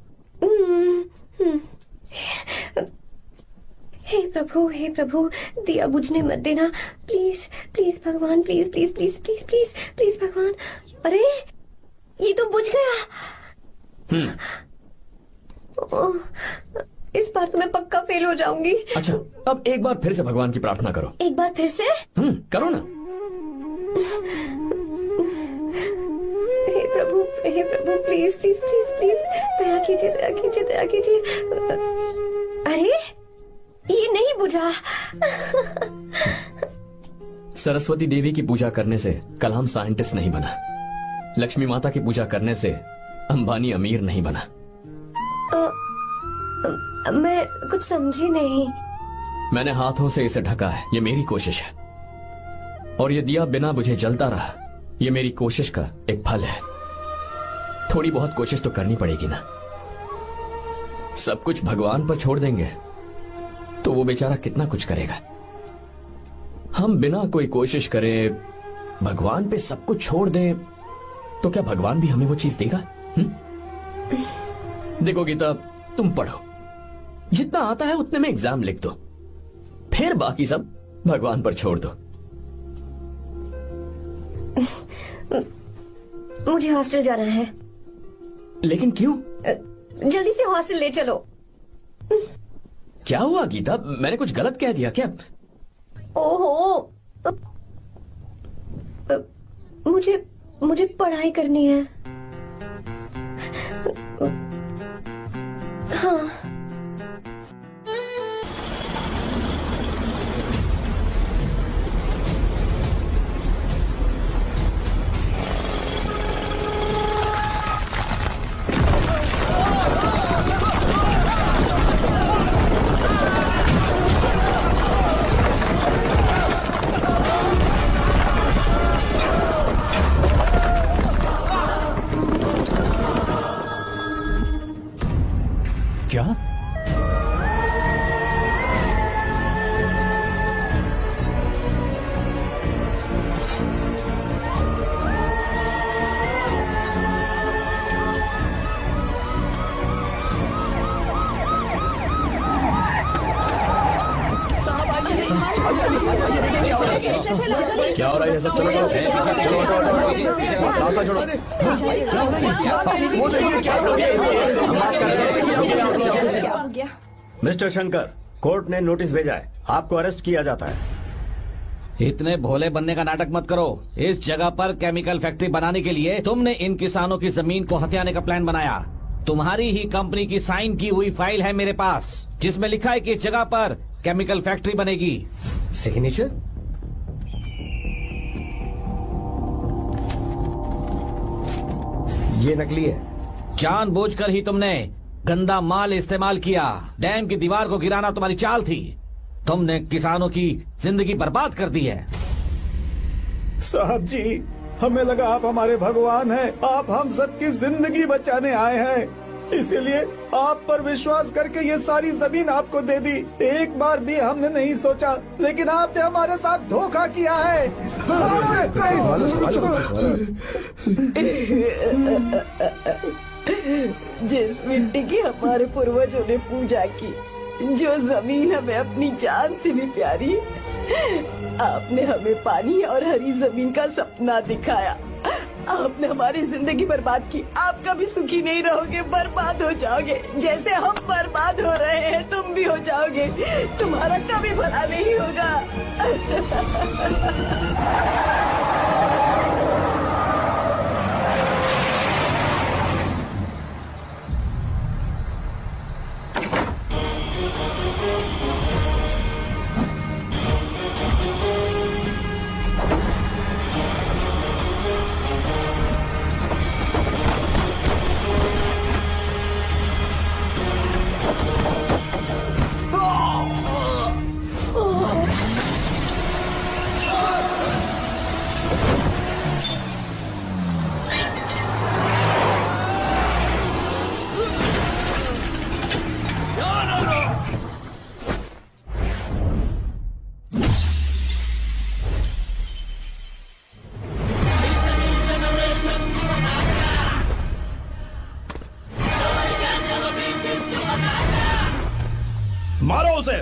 हे प्रभु दिया बुझने मत देना, प्लीज प्लीज भगवान, please please please please please please भगवान। अरे ये तो बुझ गया। इस बार तो मैं पक्का फेल हो जाऊंगी। अच्छा, अब एक बार फिर से भगवान की प्रार्थना करो। एक बार फिर से? करो ना। हे प्रभु प्लीज प्लीज प्लीज प्लीज दया कीजिए, दया कीजिए, दया कीजिए। अरे ये नहीं बुझा। सरस्वती देवी की पूजा करने से कलाम साइंटिस्ट नहीं बना, लक्ष्मी माता की पूजा करने से अंबानी अमीर नहीं बना। मैं कुछ समझी नहीं। मैंने हाथों से इसे ढका है, ये मेरी कोशिश है, और ये दिया बिना बुझे जलता रहा, ये मेरी कोशिश का एक फल है। थोड़ी बहुत कोशिश तो करनी पड़ेगी ना। सब कुछ भगवान पर छोड़ देंगे तो वो बेचारा कितना कुछ करेगा। हम बिना कोई कोशिश करे भगवान पे सब कुछ छोड़ दें तो क्या भगवान भी हमें वो चीज देगा? देखो गीता, तुम पढ़ो, जितना आता है उतने में एग्जाम लिख दो, फिर बाकी सब भगवान पर छोड़ दो। मुझे हॉस्टल जाना है। लेकिन क्यों? जल्दी से हॉस्टल ले चलो। क्या हुआ गीता, मैंने कुछ गलत कह दिया क्या? ओहो, मुझे पढ़ाई करनी है। हाँ। क्या? क्या हो रहा है सब? चलो चलो रास्ता छोड़ो। मिस्टर शंकर, कोर्ट ने नोटिस भेजा है, आपको अरेस्ट किया जाता है। इतने भोले बनने का नाटक मत करो। इस जगह पर केमिकल फैक्ट्री बनाने के लिए तुमने इन किसानों की जमीन को हथियाने का प्लान बनाया। तुम्हारी ही कंपनी की साइन की हुई फाइल है मेरे पास, जिसमें लिखा है कि इस जगह पर केमिकल फैक्ट्री बनेगी। सिग्नेचर? ये नकली है। जानबूझकर ही तुमने गंदा माल इस्तेमाल किया। डैम की दीवार को गिराना तुम्हारी चाल थी। तुमने किसानों की जिंदगी बर्बाद कर दी है। साहब जी, हमें लगा आप हमारे भगवान हैं, आप हम सबकी जिंदगी बचाने आए हैं, इसीलिए आप पर विश्वास करके ये सारी जमीन आपको दे दी। एक बार भी हमने नहीं सोचा, लेकिन आपने हमारे साथ धोखा किया है। जिस मिट्टी की हमारे पूर्वजों ने पूजा की, जो जमीन हमें अपनी जान से भी प्यारी, आपने हमें पानी और हरी जमीन का सपना दिखाया। आपने हमारी जिंदगी बर्बाद की। आप कभी सुखी नहीं रहोगे, बर्बाद हो जाओगे। जैसे हम बर्बाद हो रहे हैं तुम भी हो जाओगे। तुम्हारा कभी भला नहीं होगा। मारो उसे।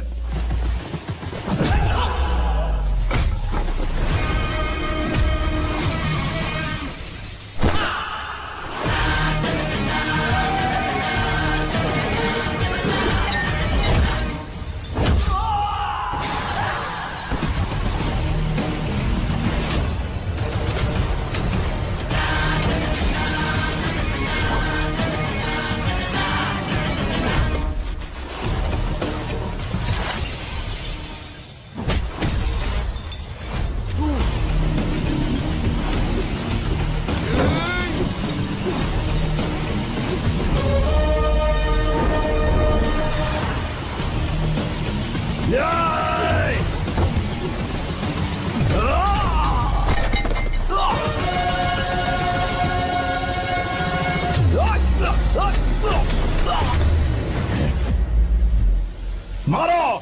मारो।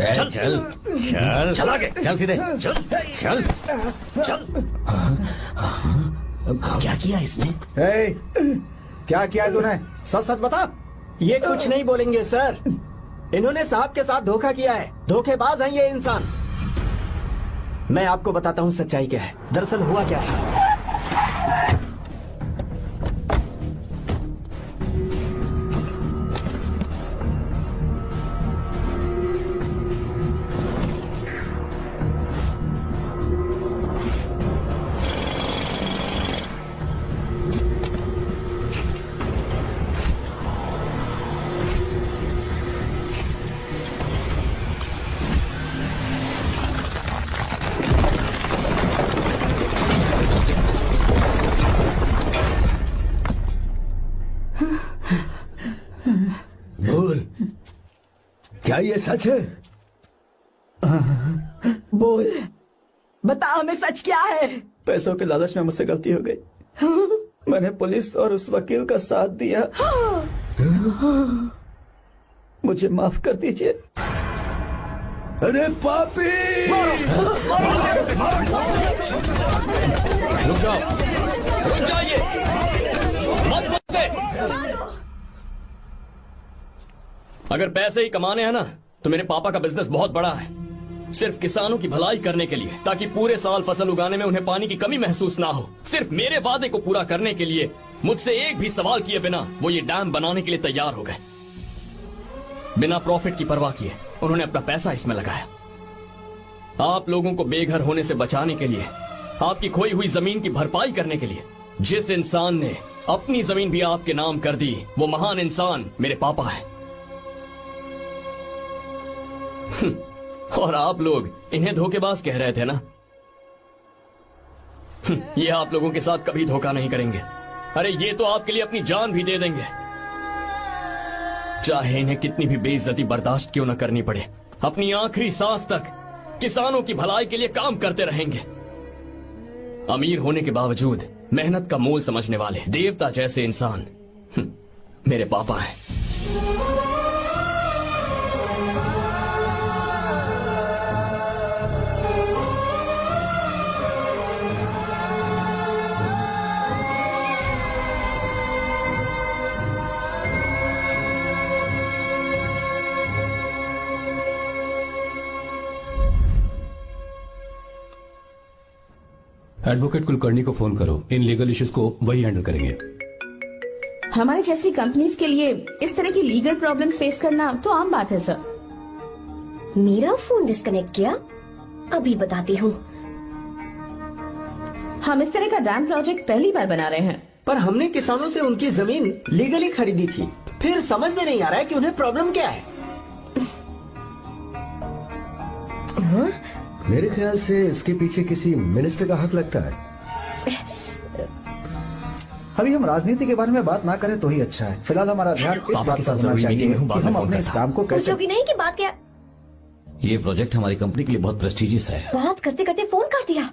चल चल चल चल आगे, चल सीधे, चल चल चल। क्या किया इसने? क्या किया तूने? सच सच बता। ये कुछ नहीं बोलेंगे सर। इन्होंने साहब के साथ धोखा किया है। धोखेबाज हैं ये इंसान। मैं आपको बताता हूँ सच्चाई क्या है। दरअसल हुआ क्या है, बोल, क्या ये सच है? बोल, बता हमें सच क्या है? पैसों के लालच में मुझसे गलती हो गई। मैंने पुलिस और उस वकील का साथ दिया। मुझे माफ कर दीजिए। अरे पापी! रुक जाओ, रुक जाइए, मत मुझसे। अगर पैसे ही कमाने हैं ना, तो मेरे पापा का बिजनेस बहुत बड़ा है। सिर्फ किसानों की भलाई करने के लिए, ताकि पूरे साल फसल उगाने में उन्हें पानी की कमी महसूस ना हो। सिर्फ मेरे वादे को पूरा करने के लिए मुझसे एक भी सवाल किए बिना वो ये डैम बनाने के लिए तैयार हो गए। बिना प्रॉफिट की परवाह किए उन्होंने अपना पैसा इसमें लगाया। आप लोगों को बेघर होने से बचाने के लिए, आपकी खोई हुई जमीन की भरपाई करने के लिए। जिस इंसान ने अपनी जमीन भी आपके नाम कर दी, वो महान इंसान मेरे पापा है। और आप लोग इन्हें धोखेबाज कह रहे थे ना? ये आप लोगों के साथ कभी धोखा नहीं करेंगे। अरे ये तो आपके लिए अपनी जान भी दे देंगे, चाहे इन्हें कितनी भी बेइज्जती बर्दाश्त क्यों न करनी पड़े। अपनी आखिरी सांस तक किसानों की भलाई के लिए काम करते रहेंगे। अमीर होने के बावजूद मेहनत का मोल समझने वाले देवता जैसे इंसान मेरे पापा हैं। एडवोकेट कुलकर्णी को फोन करो। इन लीगल इश्यूज को वही हैंडल करेंगे। हमारी जैसी कंपनीज के लिए इस तरह की लीगल प्रॉब्लम्स फेस करना तो आम बात है सर। मेरा फोन डिस्कनेक्ट किया? अभी बताती हूँ। हम इस तरह का डैम प्रोजेक्ट पहली बार बना रहे हैं। पर हमने किसानों से उनकी जमीन लीगली खरीदी थी। फिर समझ में नहीं आ रहा है कि उन्हें प्रॉब्लम क्या है। मेरे ख्याल से इसके पीछे किसी मिनिस्टर का हक लगता है। अभी हम राजनीति के बारे में बात ना करें तो ही अच्छा है। फिलहाल हमारा ध्यान इस बात पर होना चाहिए कि हम अपने इस काम को कैसे। पूछोगी नहीं कि बात क्या? ये प्रोजेक्ट हमारी कंपनी के लिए बहुत प्रेस्टिजियस है। बात करते करते फोन कर दिया।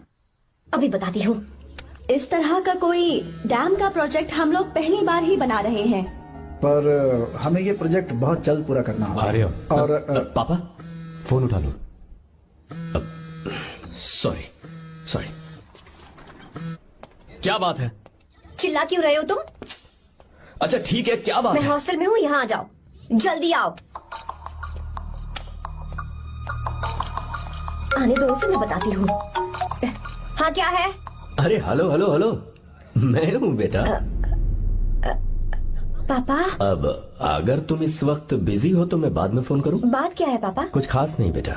अभी बताती हूँ। इस तरह का कोई डैम का प्रोजेक्ट हम लोग पहली बार ही बना रहे हैं, पर हमें ये प्रोजेक्ट बहुत जल्द पूरा करना होगा। और पापा फोन उठा लो। सॉरी सॉरी, क्या बात है? चिल्ला क्यों रहे हो तुम? अच्छा ठीक है, क्या बात मैं है? हॉस्टल में हूँ, यहाँ आ जाओ, जल्दी आओ। आने दो उसे, मैं बताती हूँ। हाँ क्या है? अरे हेलो हेलो हेलो, मैं हूँ बेटा। पापा। अब अगर तुम इस वक्त बिजी हो तो मैं बाद में फोन करूँ? बात क्या है पापा? कुछ खास नहीं बेटा,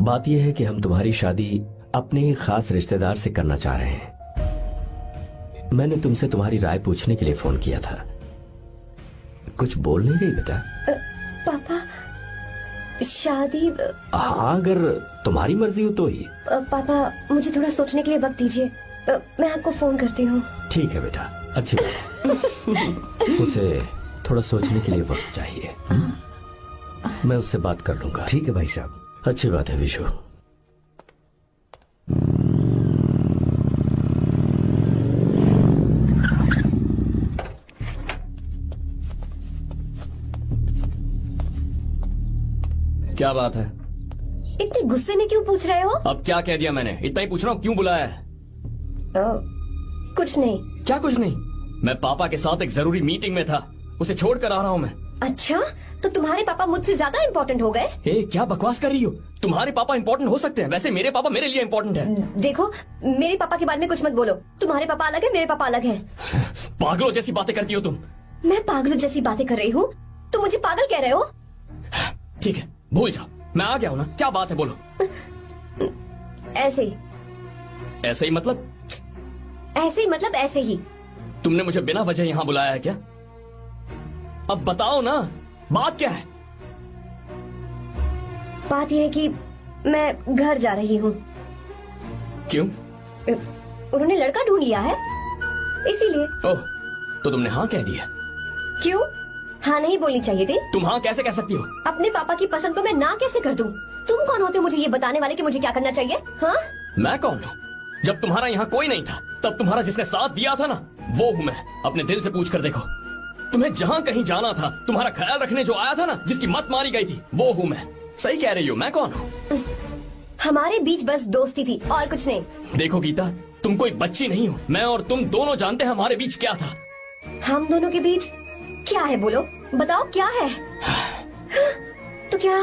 बात यह है कि हम तुम्हारी शादी अपने ही खास रिश्तेदार से करना चाह रहे हैं। मैंने तुमसे तुम्हारी राय पूछने के लिए फोन किया था। कुछ बोल नहीं रही बेटा? पापा शादी। हाँ अगर तुम्हारी मर्जी हो तो ही। पापा मुझे थोड़ा सोचने के लिए वक्त दीजिए, मैं आपको फोन करती हूँ। ठीक है बेटा, अच्छी बात। उसे थोड़ा सोचने के लिए वक्त चाहिए। मैं उससे बात कर लूंगा। ठीक है भाई साहब। अच्छी बात है विशु। क्या बात है? इतने गुस्से में क्यों पूछ रहे हो? अब क्या कह दिया मैंने? इतना ही पूछ रहा हूँ, क्यों बुलाया है? कुछ नहीं। क्या कुछ नहीं? मैं पापा के साथ एक जरूरी मीटिंग में था, उसे छोड़ कर आ रहा हूँ मैं। अच्छा, तो तुम्हारे पापा मुझसे ज्यादा इम्पोर्टेंट हो गए? क्या बकवास कर रही हो? तुम्हारे पापा इम्पोर्टेंट हो सकते हैं, वैसे मेरे पापा मेरे लिए इम्पोर्टेंट है। देखो मेरे पापा के बारे में कुछ मत बोलो। तुम्हारे पापा अलग है, मेरे पापा अलग है। पागलों जैसी बातें करती हो तुम। मैं पागलों जैसी बातें कर रही हूँ? तुम मुझे पागल कह रहे हो? ठीक है, भूल जाओ, मैं आ गया हूँ ना। क्या बात है, बोलो। ऐसे ही। ऐसे ही मतलब? ऐसे ही मतलब ऐसे ही। तुमने मुझे बिना वजह यहाँ बुलाया है क्या? अब बताओ ना, बात क्या है? बात यह है कि मैं घर जा रही हूँ। क्यों? उन्होंने लड़का ढूंढ लिया है, इसीलिए। ओह, तो तुमने हाँ कह दिया? क्यों? हाँ नहीं बोलनी चाहिए थी? तुम हाँ कैसे कह सकती हो? अपने पापा की पसंद को मैं ना कैसे कर दूं? तुम कौन होते हो मुझे ये बताने वाले कि मुझे क्या करना चाहिए? हाँ? मैं कौन हूँ? जब तुम्हारा यहाँ कोई नहीं था, तब तुम्हारा जिसने साथ दिया था ना, वो हूँ मैं। अपने दिल से पूछ कर देखो। तुम्हें जहाँ कहीं जाना था, तुम्हारा ख्याल रखने जो आया था ना, जिसकी मत मारी गई थी, वो हूँ मैं। सही कह रही हो, मैं कौन हूँ? हमारे बीच बस दोस्ती थी और कुछ नहीं। देखो गीता, तुम कोई बच्ची नहीं हो। मैं और तुम दोनों जानते हैं हमारे बीच क्या था। हम दोनों के बीच क्या है? बोलो, बताओ क्या है? तो क्या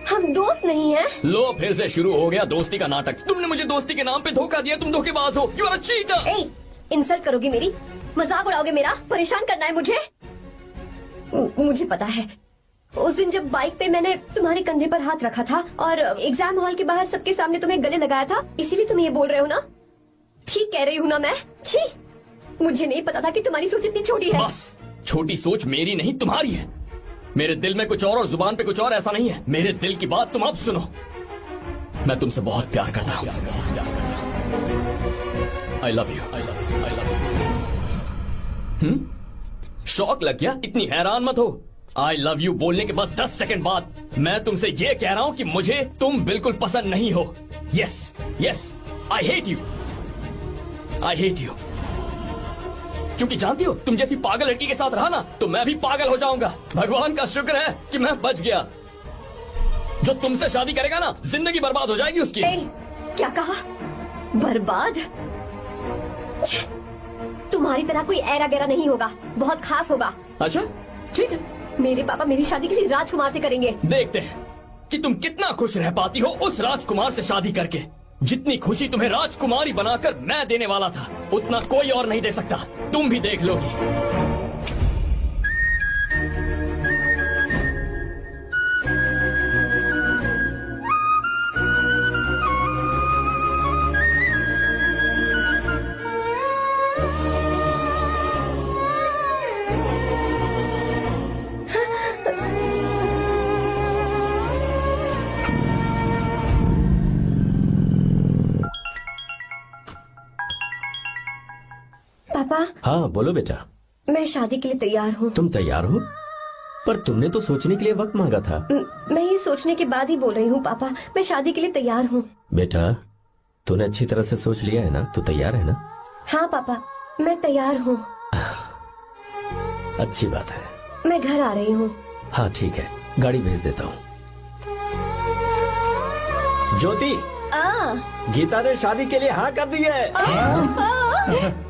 हम दोस्त नहीं हैं? लो, फिर से शुरू हो गया दोस्ती का नाटक। तुमने मुझे दोस्ती के नाम पे धोखा दिया। तुम धोखेबाज हो। You are a cheater. ए, इंसल्ट करोगे मेरी? मजाक उड़ाओगे मेरा? परेशान करना है मुझे? मुझे पता है, उस दिन जब बाइक पे मैंने तुम्हारे कंधे पर हाथ रखा था और एग्जाम हॉल के बाहर सबके सामने तुम्हें गले लगाया था, इसीलिए तुम ये बोल रहे हो ना? ठीक कह रही हूँ ना मैं? छी, मुझे नहीं पता था कि तुम्हारी सोच इतनी छोटी है। बस, छोटी सोच मेरी नहीं तुम्हारी है। मेरे दिल में कुछ और जुबान पे कुछ और, ऐसा नहीं है। मेरे दिल की बात तुम अब सुनो। मैं तुमसे बहुत प्यार करता हूँ। I love you. शौक लग गया? इतनी हैरान मत हो। आई लव यू बोलने के बस 10 सेकंड बाद मैं तुमसे ये कह रहा हूँ कि मुझे तुम बिल्कुल पसंद नहीं हो। Yes yes, I hate you. I hate you. क्योंकि जानती हो, तुम जैसी पागल लड़की के साथ रहा ना, तो मैं भी पागल हो जाऊंगा। भगवान का शुक्र है कि मैं बच गया। जो तुमसे शादी करेगा ना, जिंदगी बर्बाद हो जाएगी उसकी। क्या कहा? बर्बाद? तुम्हारी तरह कोई ऐरा गैरा नहीं होगा, बहुत खास होगा। अच्छा ठीक है। मेरे पापा मेरी शादी किसी राजकुमार से करेंगे। देखते हैं कि तुम कितना खुश रह पाती हो उस राजकुमार से शादी करके। जितनी खुशी तुम्हें राजकुमारी बनाकर मैं देने वाला था, उतना कोई और नहीं दे सकता। तुम भी देख लोगी। पापा। हाँ बोलो बेटा। मैं शादी के लिए तैयार हूँ। तुम तैयार हो? पर तुमने तो सोचने के लिए वक्त मांगा था। मैं ये सोचने के बाद ही बोल रही हूँ पापा, मैं शादी के लिए तैयार हूँ। बेटा, तूने अच्छी तरह से सोच लिया है ना? तू तैयार है ना? हाँ पापा, मैं तैयार हूँ। अच्छी बात है। मैं घर आ रही हूँ। हाँ ठीक है, गाड़ी भेज देता हूँ। ज्योति, गीता ने शादी के लिए हाँ कर दी है।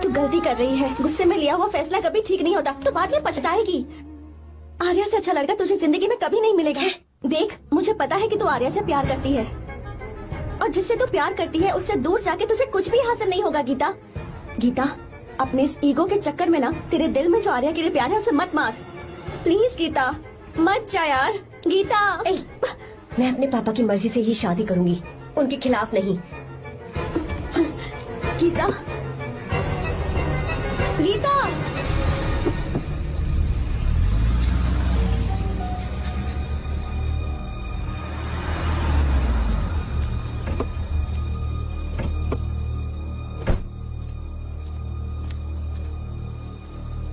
तू गलती कर रही है। गुस्से में लिया हुआ फैसला कभी ठीक नहीं होता, तो बाद में पछताएगी। आर्या से अच्छा लड़का तुझे जिंदगी में कभी नहीं मिलेगा। देख, मुझे पता है कि तू आर्या से प्यार करती है, और जिससे तू प्यार करती है उससे दूर जाके तुझे कुछ भी हासिल नहीं होगा। गीता, गीता, अपने इस ईगो के चक्कर में ना तेरे दिल में जो आर्या के लिए प्यार है उसे मत मार। प्लीज गीता, मत जा यार। गीता, मैं अपने पापा की मर्जी से ही शादी करूंगी, उनके खिलाफ नहीं। गीता, गीता,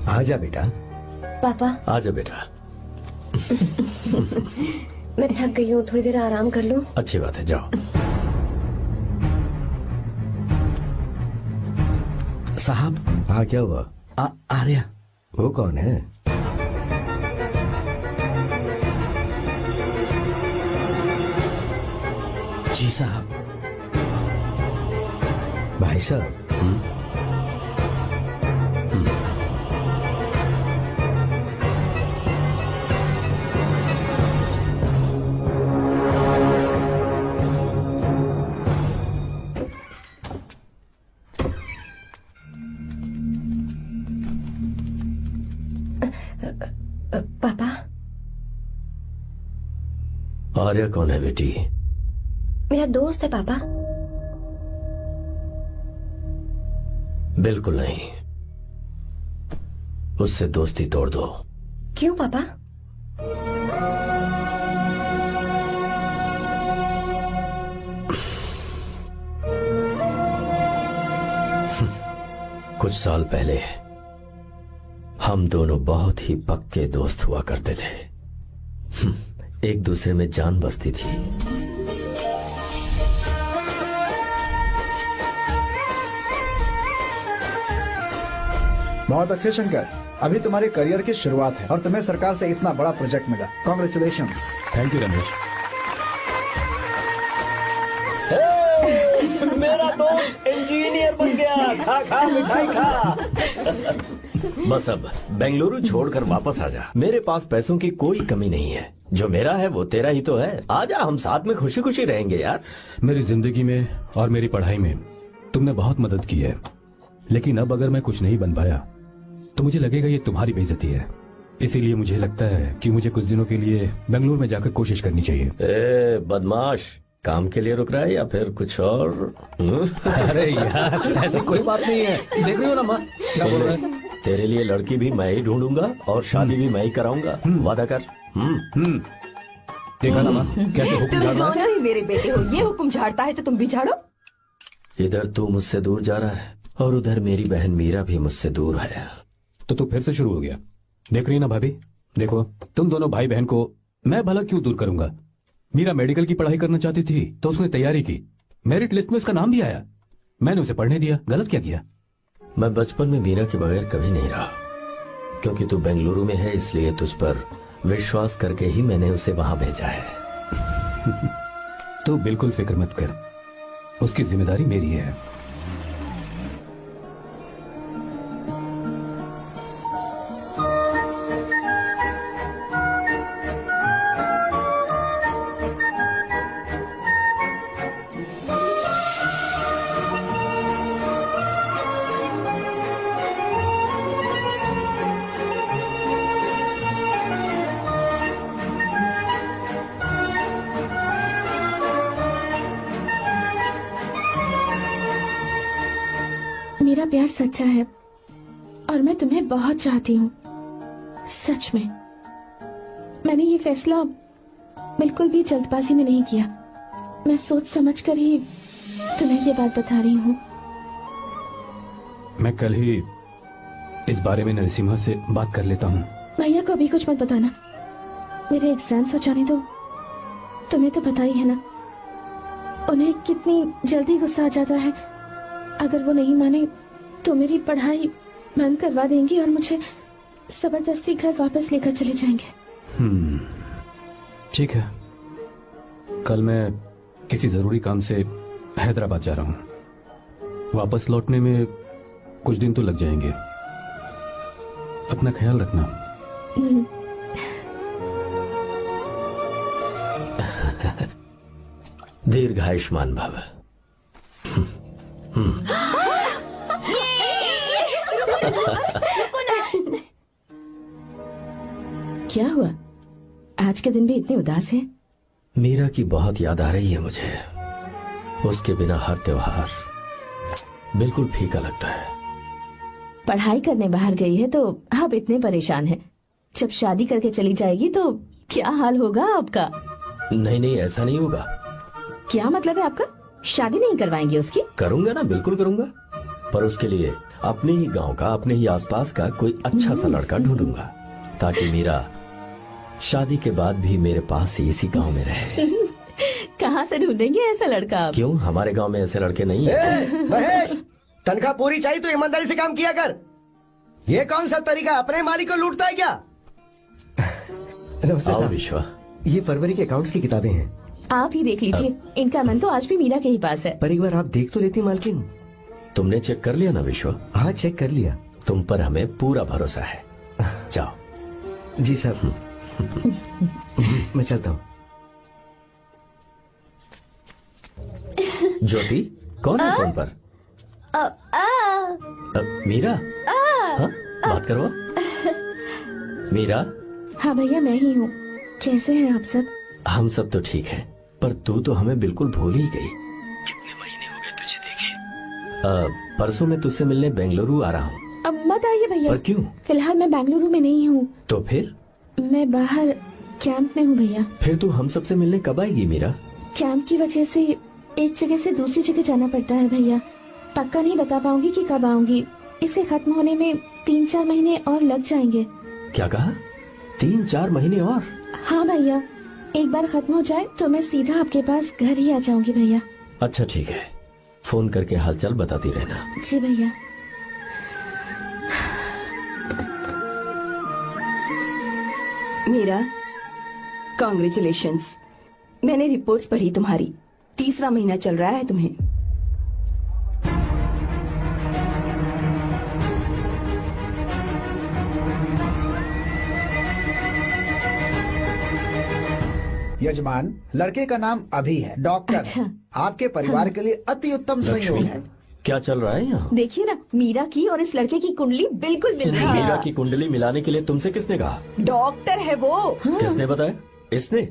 आजा बेटा। पापा, आजा बेटा। मैं थक गई हूँ, थोड़ी देर आराम कर लूँ। अच्छी बात है, जाओ। साहब। हाँ, क्या हुआ? आर्या। वो कौन है? जी साहब। भाई साहब। पापा। आर्या कौन है बेटी? मेरा दोस्त है पापा। बिल्कुल नहीं, उससे दोस्ती तोड़ दो। क्यों पापा? कुछ साल पहले हम दोनों बहुत ही पक्के दोस्त हुआ करते थे। एक दूसरे में जान बसती थी। बहुत अच्छे शंकर, अभी तुम्हारे करियर की शुरुआत है और तुम्हें सरकार से इतना बड़ा प्रोजेक्ट मिला। कॉन्ग्रेचुलेशंस। Thank you Ramesh. मेरा दोस्त इंजीनियर बन गया। खा खा मिठाई खा। बस अब बेंगलुरु छोड़कर वापस आ जा। मेरे पास पैसों की कोई कमी नहीं है। जो मेरा है वो तेरा ही तो है। आजा, हम साथ में खुशी खुशी रहेंगे यार। मेरी जिंदगी में और मेरी पढ़ाई में तुमने बहुत मदद की है, लेकिन अब अगर मैं कुछ नहीं बन पाया तो मुझे लगेगा ये तुम्हारी बेइज्जती है। इसीलिए मुझे लगता है कि मुझे कुछ दिनों के लिए बेंगलुरु में जाकर कोशिश करनी चाहिए। ए बदमाश, काम के लिए रुक रहा है या फिर कुछ और? अरे यार, ऐसी कोई बात नहीं है। देख रही हो ना माँ, क्या बोल रहा है? तेरे लिए लड़की भी मैं ही ढूंढूंगा और शादी भी मैं ही कराऊंगा। वादा कर। देखा ना माँ, कैसे हुक्म तुम झाड़ रहा है? दोनों ही मेरे बेटे हो। ये हुक्म झाड़ता है तो तुम भी झाड़ो। इधर तू मुझसे दूर जा रहा है और उधर मेरी बहन मीरा भी मुझसे दूर है। तो तू फिर से शुरू हो गया। देख रही ना भाभी, देखो तुम दोनों भाई बहन को मैं भला क्यों दूर करूंगा। मीरा मेडिकल की पढ़ाई करना चाहती थी तो उसने तैयारी की, मेरिट लिस्ट में उसका नाम भी आया, मैंने उसे पढ़ने दिया। गलत क्या किया? मैं बचपन में मीरा के बगैर कभी नहीं रहा, क्योंकि तू बेंगलुरु में है इसलिए तुझ पर विश्वास करके ही मैंने उसे वहां भेजा है। तू बिल्कुल फिक्र मत कर, उसकी जिम्मेदारी मेरी है। मेरा प्यार सच्चा है और मैं तुम्हें बहुत चाहती हूँ, सच में। मैंने ये फैसला बिल्कुल भी जल्दबाजी में नहीं किया। मैं सोच समझ कर ही तुम्हें ये बात बता रही हूँ। मैं कल ही इस बारे में नरसिम्हा से बात कर लेता हूँ। भैया को अभी कुछ मत बताना, मेरे एग्जाम्स हो जाने दो। तुम्हें तो पता ही है ना उन्हें कितनी जल्दी गुस्सा आ जाता है। अगर वो नहीं माने तो मेरी पढ़ाई बंद करवा देंगी और मुझे जबरदस्ती घर वापस लेकर चले जाएंगे। ठीक है, कल मैं किसी जरूरी काम से हैदराबाद जा रहा हूँ। वापस लौटने में कुछ दिन तो लग जाएंगे। अपना ख्याल रखना। दीर्घायुष्मान भव। क्या हुआ? आज के दिन भी इतने उदास हैं? मीरा की बहुत याद आ रही है मुझे। उसके बिना हर त्योहार बिल्कुल फीका लगता है। पढ़ाई करने बाहर गई है तो आप इतने परेशान हैं। जब शादी करके चली जाएगी तो क्या हाल होगा आपका? नहीं नहीं, ऐसा नहीं होगा। क्या मतलब है आपका? शादी नहीं करवाएंगे उसकी? करूंगा ना, बिल्कुल करूंगा, पर उसके लिए अपने ही गांव का, अपने ही आसपास का कोई अच्छा सा लड़का ढूंढूंगा ताकि मीरा शादी के बाद भी मेरे पास ही इसी गांव में रहे। कहाँ से ढूंढेंगे ऐसा लड़का आप? क्यों, हमारे गांव में ऐसे लड़के नहीं है? महेश, तनख्वाह पूरी चाहिए तो ईमानदारी से काम किया कर। ये कौन सा तरीका, अपने मालिक को लूटता है क्या? नमस्ते साहब। विश्वा, ये फरवरी के अकाउंट्स की किताबें हैं। आप ही देख लीजिए, इनका मन तो आज भी मीरा के ही पास है। पर एक बार आप देख तो लेती मालकिन। तुमने चेक कर लिया ना विश्वा? हाँ, चेक कर लिया। तुम पर हमें पूरा भरोसा है। जाओ। जी साहब। मैं चलता हूँ। ज्योति, कौन है फोन पर? मीरा? हाँ, बात करो। मीरा? हाँ भैया, मैं ही हूँ। कैसे हैं आप सब? हम सब तो ठीक हैं, पर तू तो हमें बिल्कुल भूल ही गई। कितने महीने हो गए तुझे देखे। परसों मैं तुझसे मिलने बेंगलुरु आ रहा हूँ। अब मत आइए भैया। पर क्यों? फिलहाल मैं बेंगलुरु में नहीं हूँ। तो फिर? मैं बाहर कैंप में हूँ भैया। फिर तू हम सबसे मिलने कब आएगी मीरा? कैंप की वजह से एक जगह से दूसरी जगह जाना पड़ता है भैया। पक्का नहीं बता पाऊंगी कि कब आऊंगी। इसके खत्म होने में 3-4 महीने और लग जाएंगे। क्या कहा? 3-4 महीने और? हाँ भैया, एक बार खत्म हो जाए तो मैं सीधा आपके पास घर ही आ जाऊंगी भैया। अच्छा ठीक है, फोन करके हालचाल बताती रहना। जी भैया। मीरा, कॉन्ग्रेचुलेशंस। मैंने रिपोर्ट्स पढ़ी तुम्हारी। 3रा महीना चल रहा है तुम्हें। यजमान, लड़के का नाम अभी है, डॉक्टर। अच्छा। आपके परिवार के लिए अति उत्तम संयोग है। क्या चल रहा है यहाँ? देखिए ना, मीरा की और इस लड़के की कुंडली बिल्कुल मिल रही है। मीरा की कुंडली मिलाने के लिए तुमसे किसने कहा? डॉक्टर है वो। किसने बताया? इसने?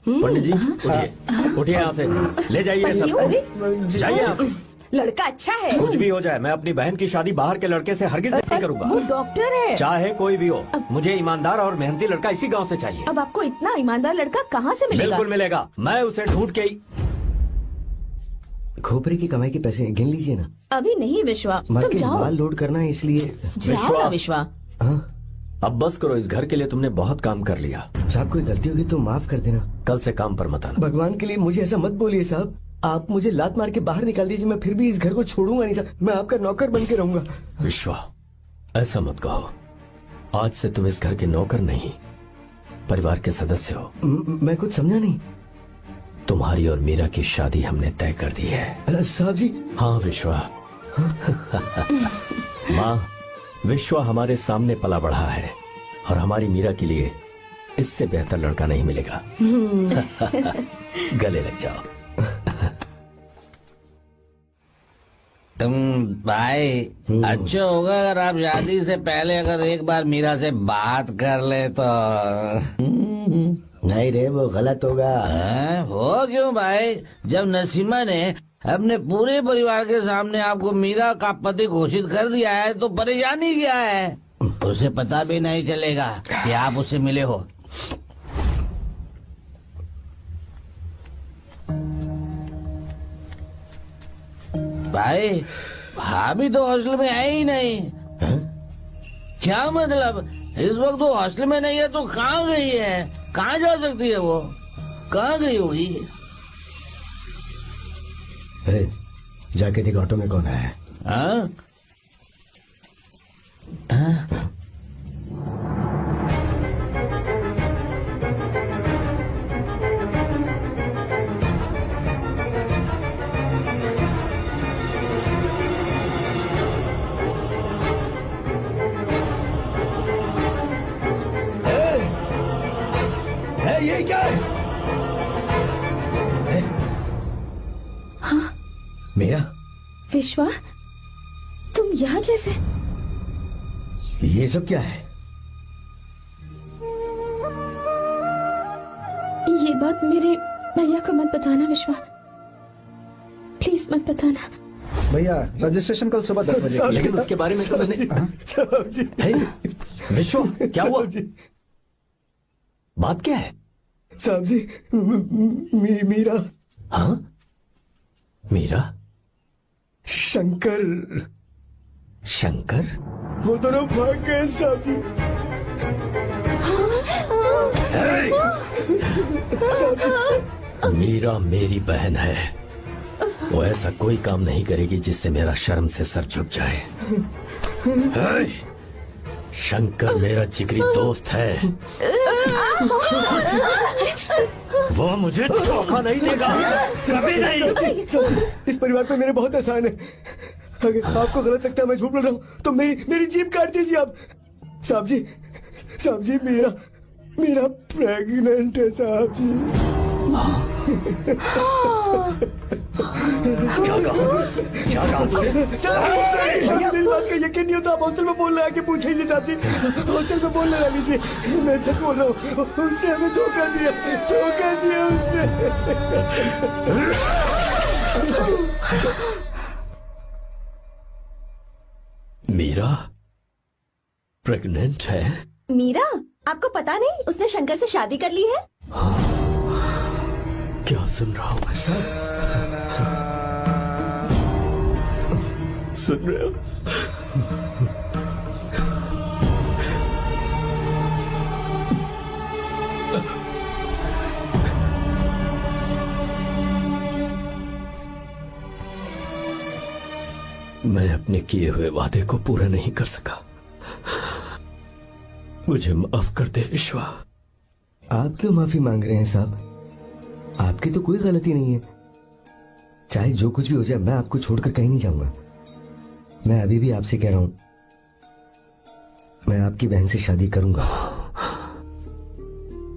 पंडित जी, उठिए, उठिए यहाँ से, ले जाइए सब। जाइए यहाँ से। लड़का अच्छा है। कुछ भी हो जाए, मैं अपनी बहन की शादी बाहर के लड़के से हरगिज नहीं करूंगा। वो डॉक्टर है। चाहे कोई भी हो, मुझे ईमानदार और मेहनती लड़का इसी गांव से चाहिए। अब आपको इतना ईमानदार लड़का कहाँ से मिलेगा? बिल्कुल मिलेगा, मैं उसे ढूंढ के ही। खोपरे की कमाई के पैसे गिन लीजिए ना। अभी नहीं विश्वा, तुम मालकिन, जाओ। माल लोड करना है इसलिए। जाओ ना विश्वा। हाँ? अब बस करो, इस घर के लिए तुमने बहुत काम कर लिया। साहब, कोई गलती होगी तो माफ कर देना। कल से काम पर मत आना। भगवान के लिए मुझे ऐसा मत बोलिए साहब। आप मुझे लात मार के बाहर निकाल दीजिए, मैं फिर भी इस घर को छोड़ूंगा नहीं साहब। मैं आपका नौकर बन के रहूंगा। विश्वा, ऐसा मत कहो। आज से तुम इस घर के नौकर नहीं, परिवार के सदस्य हो। मैं कुछ समझा नहीं। तुम्हारी और मीरा की शादी हमने तय कर दी है। साहब जी। हाँ विश्वा। माँ, विश्वा हमारे सामने पला बढ़ा है और हमारी मीरा के लिए इससे बेहतर लड़का नहीं मिलेगा। गले लग जाओ। तुम भाई, अच्छा होगा अगर आप शादी से पहले अगर एक बार मीरा से बात कर ले तो। नहीं रे, वो गलत होगा। वो क्यों भाई? जब नसीमा ने अपने पूरे परिवार के सामने आपको मीरा का पति घोषित कर दिया है तो परेशानी क्या है? उसे पता भी नहीं चलेगा कि आप उससे मिले हो। भाई, भाभी तो हॉस्टल में है ही नहीं। है? क्या मतलब? इस वक्त वो हॉस्टल में नहीं है तो कहाँ गई है? कहाँ जा सकती है वो? कहाँ गई होगी? अरे जाके देख ऑटो में कौन है। हाँ? हाँ? ये क्या है? विश्वा, तुम यहाँ कैसे? ये सब क्या है? ये बात मेरे भैया को मत बताना विश्वा, प्लीज मत बताना। भैया रजिस्ट्रेशन कल सुबह 10 बजे। लेकिन उसके बारे में तो मैंने हे, विश्व क्या हुआ? बात क्या है? साहब जी, मीरा। हाँ, मीरा? शंकर। शंकर? वो दोनों भाग गए साहब जी। मीरा मेरी बहन है, वो ऐसा कोई काम नहीं करेगी जिससे मेरा शर्म से सर झुक जाए। हे, शंकर मेरा जिगरी दोस्त है, वो मुझे धोखा नहीं देगा, कभी नहीं। इस परिवार पे मेरे बहुत एहसान है। अगर आपको गलत लगता है मैं झूठ बोल रहा हूँ तो मेरी जीभ काट दीजिए आप। साहब जी मेरा प्रेग्नेंट है साहब जी। क्या कहा? मेरी बात का यकीन नहीं होता, आप हॉस्टल में फोन लगा के पूछ लीजिए साहब जी। हॉस्टल में फोन लगा लीजिए, मैं सच बोल रहा हूँ। उसने हमें धोखा दिया उसने। मीरा प्रेग्नेंट है? मीरा, आपको पता नहीं उसने शंकर से शादी कर ली है? क्या सुन रहा हूँ मैं? सुन रहे हो? मैं अपने किए हुए वादे को पूरा नहीं कर सका, मुझे माफ कर दे विश्वा। आप क्यों माफी मांग रहे हैं साहब? आपकी तो कोई गलती नहीं है। चाहे जो कुछ भी हो जाए, मैं आपको छोड़कर कहीं नहीं जाऊंगा। मैं अभी भी आपसे कह रहा हूं, मैं आपकी बहन से शादी करूंगा।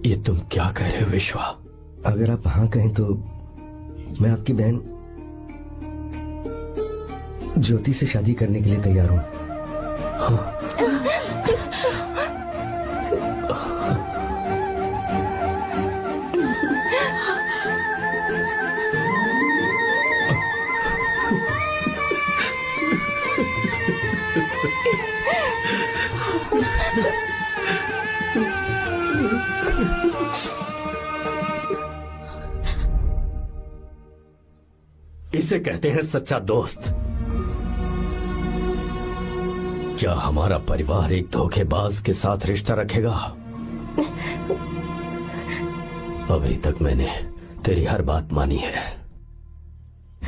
ये तुम क्या कह रहे हो विश्वा? अगर आप हाँ कहें तो मैं आपकी बहन ज्योति से शादी करने के लिए तैयार हूं। हाँ। इसे कहते हैं सच्चा दोस्त। क्या हमारा परिवार एक धोखेबाज के साथ रिश्ता रखेगा? अभी तक मैंने तेरी हर बात मानी है,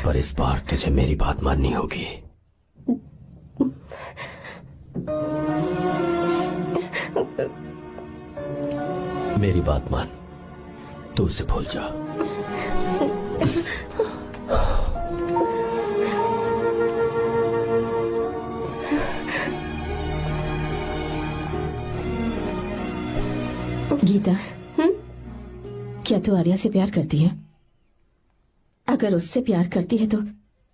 पर इस बार तुझे मेरी बात माननी होगी। मेरी बात मान, तू उसे भूल जा। गीता, क्या तू आर्या से प्यार करती है? अगर उससे प्यार करती है तो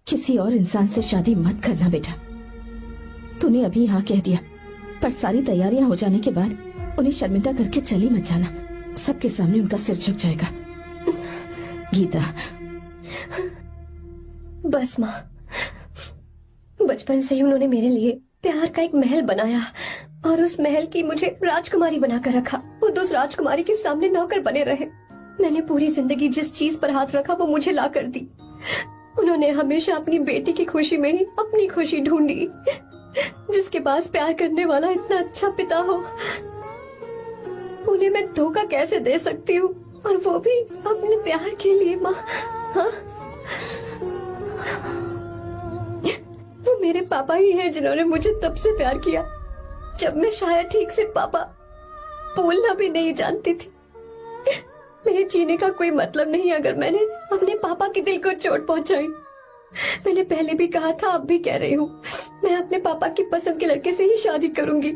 किसी और इंसान से शादी मत करना बेटा। तूने अभी हाँ कह दिया, पर सारी तैयारियां हो जाने के बाद उन्हें शर्मिंदा करके चली मत जाना, सबके सामने उनका सिर झुक जाएगा। गीता। बस माँ, बचपन से ही उन्होंने मेरे लिए प्यार का एक महल बनाया और उस महल की मुझे राजकुमारी बनाकर रखा। वो उस राजकुमारी के सामने नौकर बने रहे। मैंने पूरी जिंदगी जिस चीज पर हाथ रखा वो मुझे ला कर दी। उन्होंने हमेशा अपनी बेटी की खुशी में ही अपनी खुशी ढूंढी। जिसके पास प्यार करने वाला इतना अच्छा पिता हो, उन्हें मैं धोखा कैसे दे सकती हूँ, और वो भी अपने प्यार के लिए। माँ, हाँ? वो मेरे पापा ही हैं जिन्होंने मुझे तब से प्यार किया जब मैं शायद ठीक से पापा बोलना भी नहीं जानती थी। मेरे जीने का कोई मतलब नहीं अगर मैंने अपने पापा के दिल को चोट पहुंचाई। मैंने पहले भी कहा था, अब भी कह रही हूँ, मैं अपने पापा की पसंद के लड़के से ही शादी करूंगी,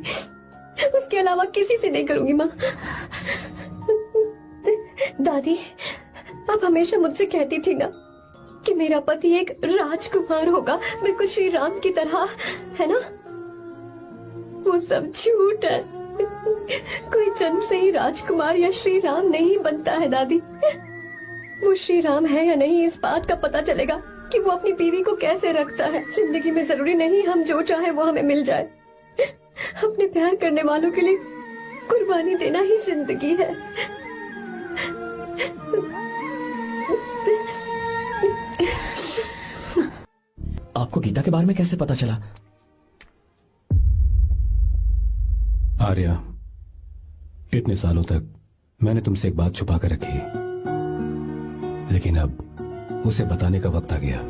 उसके अलावा किसी से नहीं करूंगी। माँ, दादी, आप हमेशा मुझसे कहती थी ना, कि मेरा पति एक राजकुमार होगा, बिल्कुल श्री राम की तरह, है ना? वो सब झूठ है। कोई जन्म से ही राजकुमार या श्री राम नहीं बनता है दादी। वो श्री राम है या नहीं, इस बात का पता चलेगा कि वो अपनी बीवी को कैसे रखता है। जिंदगी में जरूरी नहीं हम जो चाहे वो हमें मिल जाए। अपने प्यार करने वालों के लिए कुर्बानी देना ही जिंदगी है। आपको गीता के बारे में कैसे पता चला? आर्या, इतने सालों तक मैंने तुमसे एक बात छुपा कर रखी, लेकिन अब उसे बताने का वक्त आ गया।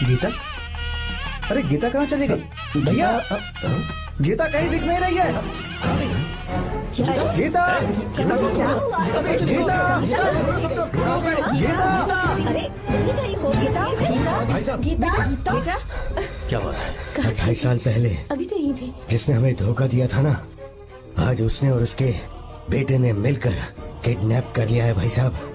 गीता? अरे गीता कहाँ चली गई? भैया, गीता कहीं दिख नहीं रही है। गीता, गीता, गीता, अरे कहीं हो गीता? भाई साहब, बेटा क्या बात है? 2.5 साल पहले अभी तो यही थी। जिसने हमें धोखा दिया था ना, आज उसने और उसके बेटे ने मिलकर किडनैप कर लिया है भाई साहब।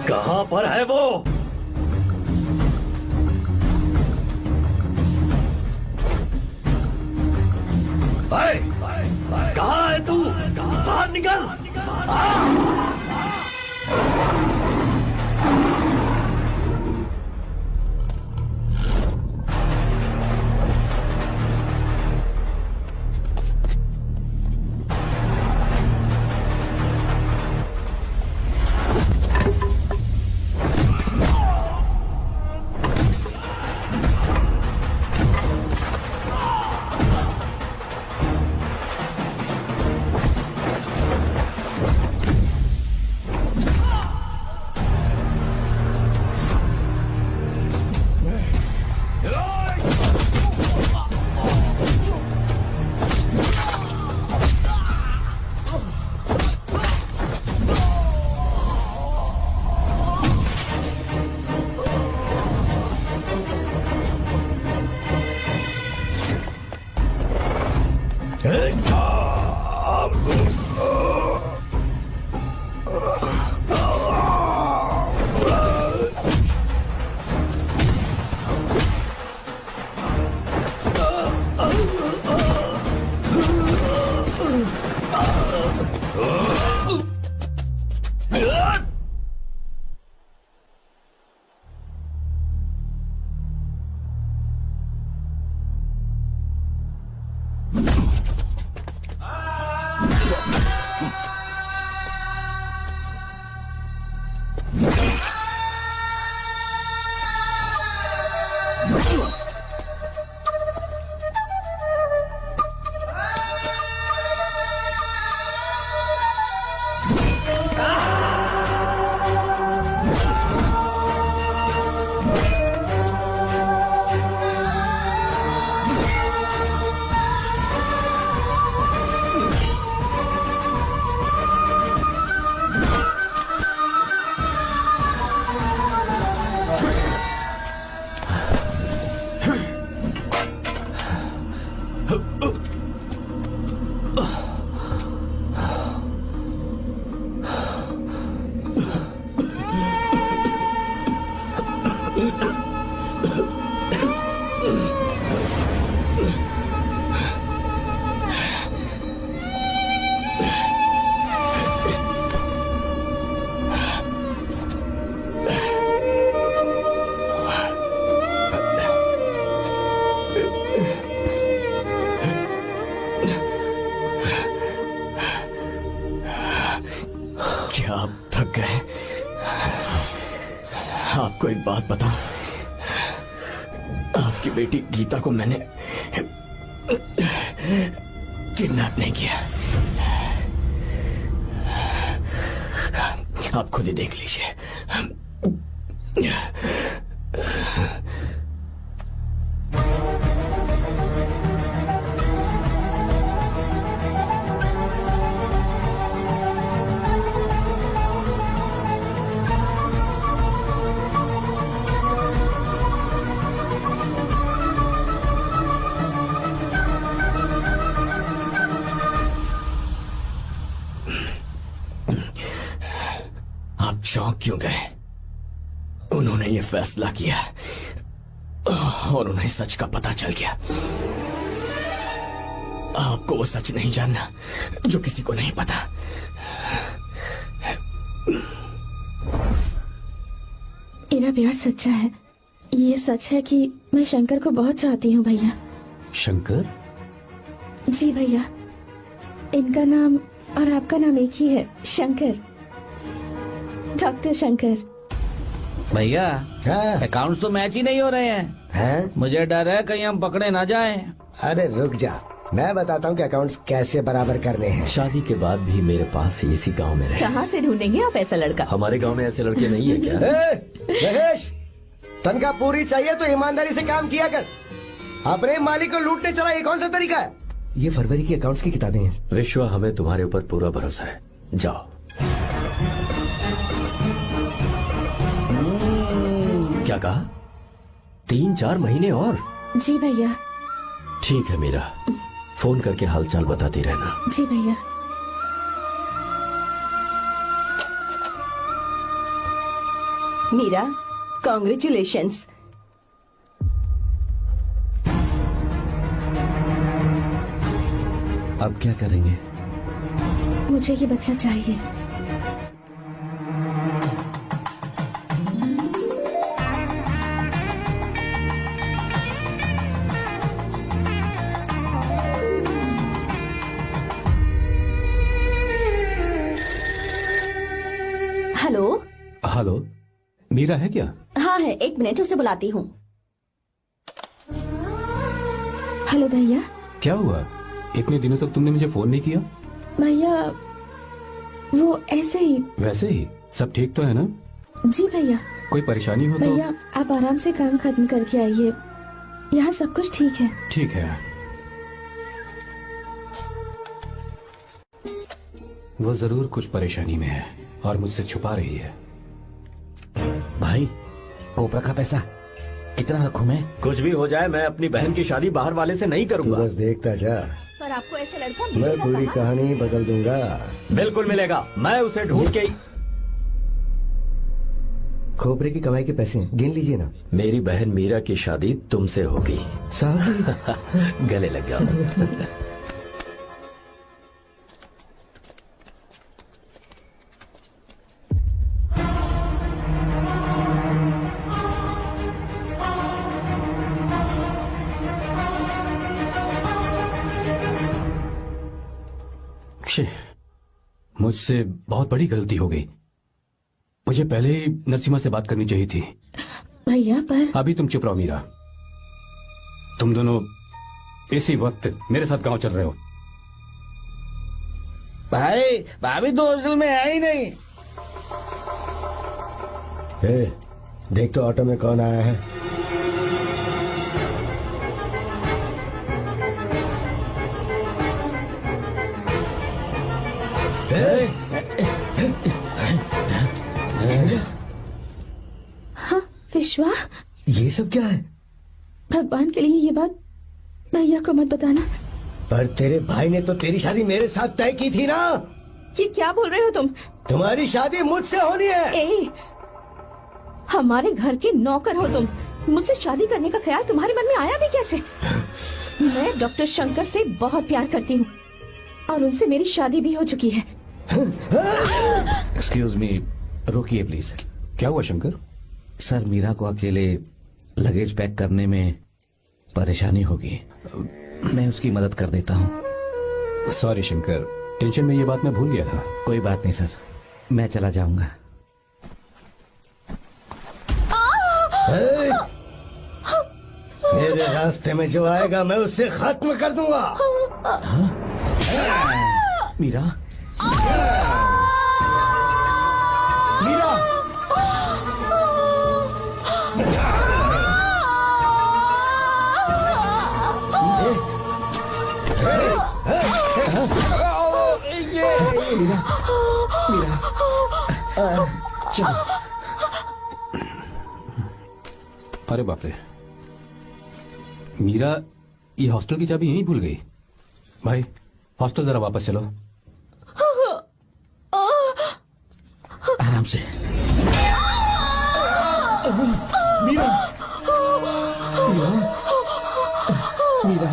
कहां पर है वो? कहां है तू? बाहर निकल! क्या आप थक गए? आपको एक बात बताऊं, आपकी बेटी गीता को मैंने किडनैप नहीं किया। आप खुद ही देख लीजिए। आप चौंक क्यों गए? उन्होंने ये फैसला किया और उन्हें सच का पता चल गया। आपको वो सच नहीं जानना जो किसी को नहीं पता। मेरा प्यार सच्चा है। ये सच है कि मैं शंकर को बहुत चाहती हूँ भैया। शंकर? जी भैया, इनका नाम और आपका नाम एक ही है, शंकर, डॉक्टर शंकर। भैया अकाउंट्स तो मैच ही नहीं हो रहे हैं। मुझे डर है कहीं हम पकड़े ना जाएं। अरे रुक जा, मैं बताता हूँ कि अकाउंट्स कैसे बराबर करने हैं। शादी के बाद भी मेरे पास इसी गांव में रहे। कहाँ से ढूंढेंगे आप ऐसा लड़का? हमारे गांव में ऐसे लड़के नहीं है क्या? महेश, तनख्वाह पूरी चाहिए तो ईमानदारी से काम किया कर। अपने मालिक को लूटने चला, ये कौन सा तरीका है? ये फरवरी की अकाउंट्स की किताबें हैं। विश्वा, हमें तुम्हारे ऊपर पूरा भरोसा है। जाओ। क्या कहा? 3-4 महीने और? जी भैया। ठीक है मीरा, फोन करके हालचाल बताती रहना। जी भैया। मीरा, कॉन्ग्रेचुलेशंस। अब क्या करेंगे? मुझे ये बच्चा चाहिए। हेलो। हेलो, मीरा है क्या? हाँ है, 1 मिनट, उसे बुलाती हूँ। हेलो भैया। क्या हुआ? इतने दिनों तक तुमने मुझे फोन नहीं किया? भैया वो ऐसे ही। वैसे ही? सब ठीक तो है ना? जी भैया। कोई परेशानी हो तो? भैया आप आराम से काम खत्म करके आइए, यहाँ सब कुछ ठीक है। ठीक है। वो जरूर कुछ परेशानी में है और मुझसे छुपा रही है। भाई, ओपरा का पैसा कितना रखूं मैं? कुछ भी हो जाए, मैं अपनी बहन की शादी बाहर वाले से नहीं करूंगा। बस देखता जा। पर आपको ऐसे लड़का मैं पूरी कहानी बदल दूंगा। बिल्कुल मिलेगा, मैं उसे ढूंढ के। खोपरे की कमाई के पैसे हैं, गिन लीजिए ना। मेरी बहन मीरा की शादी तुमसे होगी। साहब गले लग जाओ। मुझसे बहुत बड़ी गलती हो गई। मुझे पहले ही नरसिम्हा से बात करनी चाहिए थी। भैया पर अभी तुम चुप रहो मीरा। तुम दोनों इसी वक्त मेरे साथ गांव चल रहे हो। भाई, भाभी तो हॉस्टल में है ही नहीं। देख तो ऑटो में कौन आया है। हाँ विश्वा, ये सब क्या है? भगवान के लिए ये बात भैया को मत बताना। पर तेरे भाई ने तो तेरी शादी मेरे साथ तय की थी ना। ये क्या बोल रहे हो तुम? तुम्हारी शादी मुझसे होनी है। हमारे घर के नौकर हो तुम, मुझसे शादी करने का ख्याल तुम्हारे मन में आया भी कैसे? मैं डॉक्टर शंकर से बहुत प्यार करती हूँ और उनसे मेरी शादी भी हो चुकी है। एक्सक्यूज मी, रोकिए प्लीज। क्या हुआ शंकर? सर, मीरा को अकेले लगेज पैक करने में परेशानी होगी, मैं उसकी मदद कर देता हूँ। सॉरी शंकर, टेंशन में ये बात मैं भूल गया था। कोई बात नहीं सर, मैं चला जाऊंगा। मेरे रास्ते में जो आएगा मैं उसे खत्म कर दूंगा। मीरा, मीरा, मीरा, मीरा, चलो। अरे बाप रे, मीरा ये हॉस्टल की चाबी यहीं भूल गई। भाई हॉस्टल जरा वापस चलो। आराम से। मीरा, मीरा, मीरा,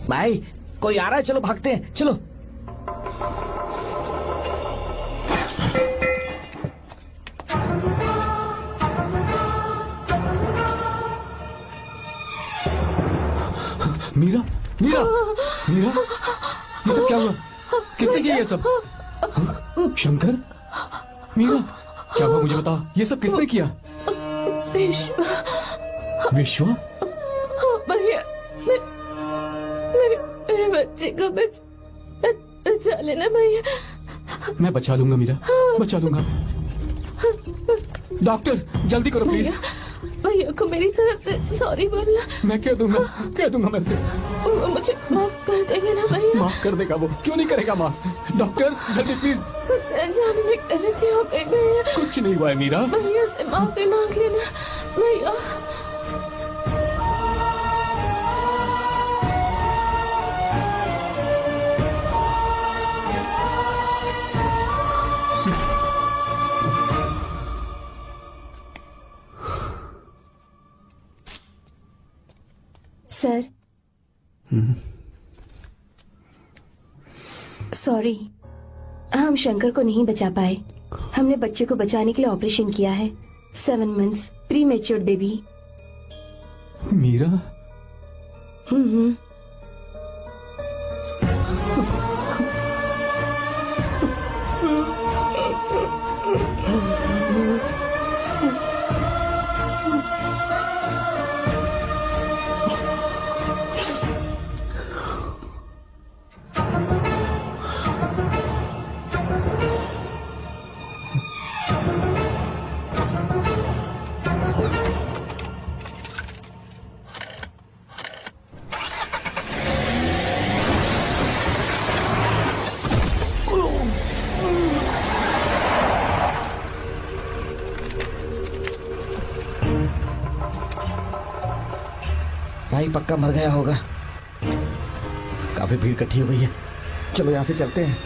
भाई कोई आ रहा है, चलो भागते हैं, चलो। मीरा, मीरा, मीरा, ये सब क्या हुआ? किसने किया ये सब? शंकर, मीरा, क्या हुआ मुझे बताओ, ये सब किसने किया? विश्वा? भैया, मेरे बच्चे को बचा लेना भैया। मैं बचा लूंगा मीरा, बचा लूंगा। डॉक्टर जल्दी करो प्लीज। भैया को मेरी तरफ से सॉरी बोलना। मैं कह दूंगा मैं से। मुझे माफ कर देंगे ना भैया? माफ कर देगा वो, क्यों नहीं करेगा माफ? डॉक्टर जल्दी प्लीज। कुछ अनजाने में गलती हो गई भैया। कुछ नहीं हुआ है मीरा। भैया से माफी मांग लेना भैया। सर, सॉरी, हम शंकर को नहीं बचा पाए। हमने बच्चे को बचाने के लिए ऑपरेशन किया है। 7 months prematured baby. Meera? भाई पक्का मर गया होगा। काफी भीड़ इकट्ठी हो गई है, चलो यहाँ से चलते हैं।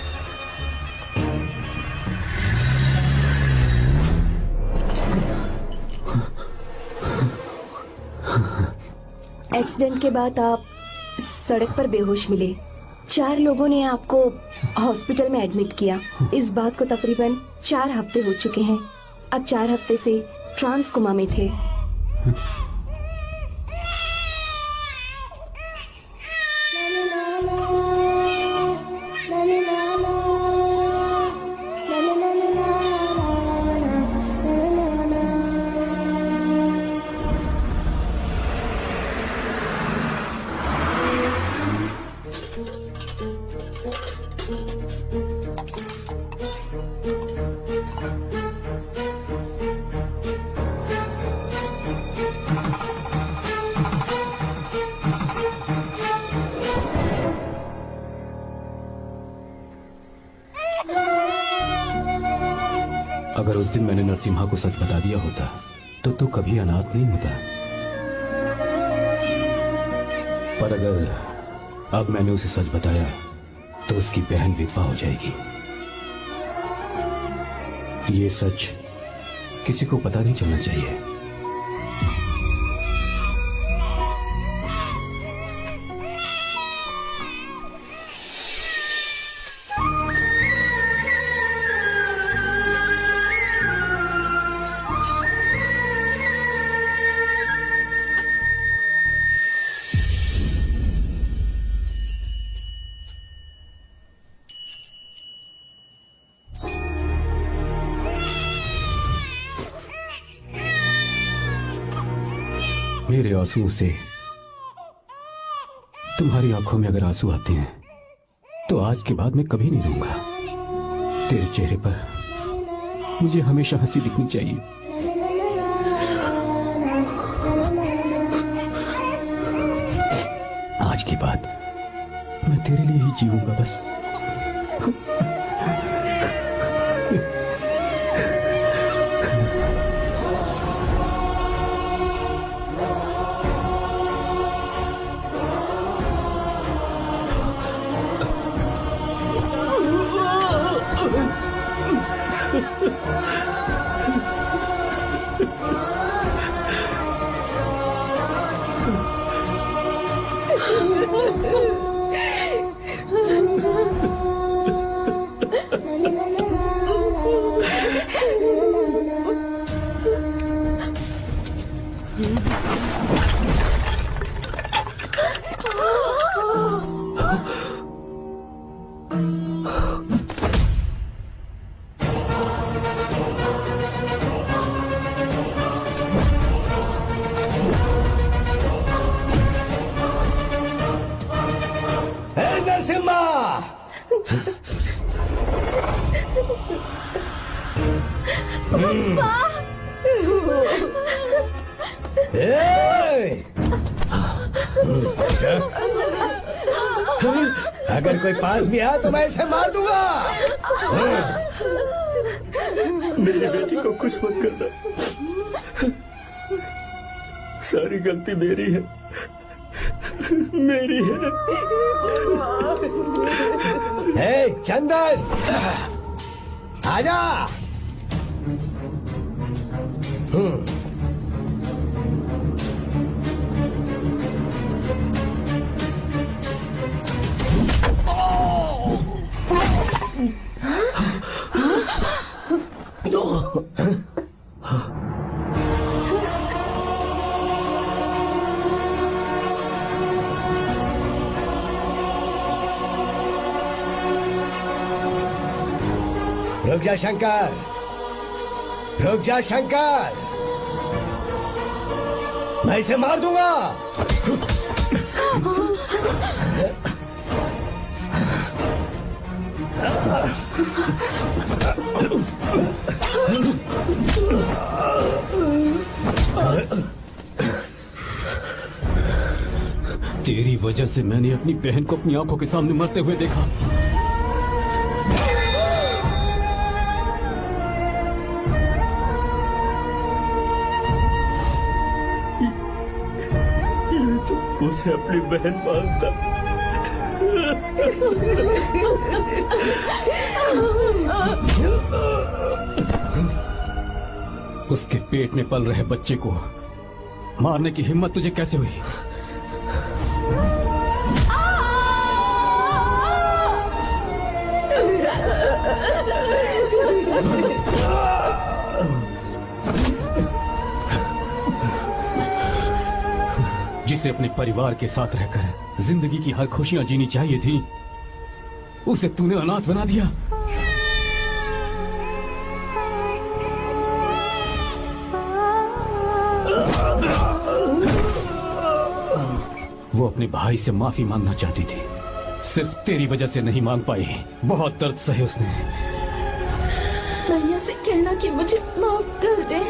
एक्सीडेंट के बाद आप सड़क पर बेहोश मिले। 4 लोगों ने आपको हॉस्पिटल में एडमिट किया। इस बात को तकरीबन 4 हफ्ते हो चुके हैं। अब 4 हफ्ते से ट्रांस कोमा में थे। अगर उस दिन मैंने नरसिम्हा को सच बता दिया होता तो तू कभी अनाथ नहीं होता। पर अगर अब मैंने उसे सच बताया तो उसकी बहन विधवा हो जाएगी। ये सच किसी को पता नहीं चलना चाहिए। मेरे आंसुओं से तुम्हारी आंखों में अगर आंसू आते हैं तो आज के बाद मैं कभी नहीं रोऊंगा। तेरे चेहरे पर मुझे हमेशा हंसी दिखनी चाहिए। आज के बाद मैं तेरे लिए ही जीऊंगा बस। अगर कोई पास भी आया तो मैं इसे मार दूंगा। मेरी बेटी को कुछ मत करना, सारी गलती मेरी है, मेरी है। हे चंदन, आजा। रुक जा शंकर, रुक जा शंकर, मैं इसे मार दूंगा। तेरी वजह से मैंने अपनी बहन को अपनी आंखों के सामने मरते हुए देखा। उसे अपनी बहन मानता। उसके पेट में पल रहे बच्चे को मारने की हिम्मत तुझे कैसे हुई? जिसे अपने परिवार के साथ रहकर जिंदगी की हर खुशियां जीनी चाहिए थी, उसे तूने अनाथ बना दिया। वो अपने भाई से माफी मांगना चाहती थी, सिर्फ तेरी वजह से नहीं मांग पाई। बहुत दर्द सहे उसने। भैया से कहना कि मुझे माफ कर दे।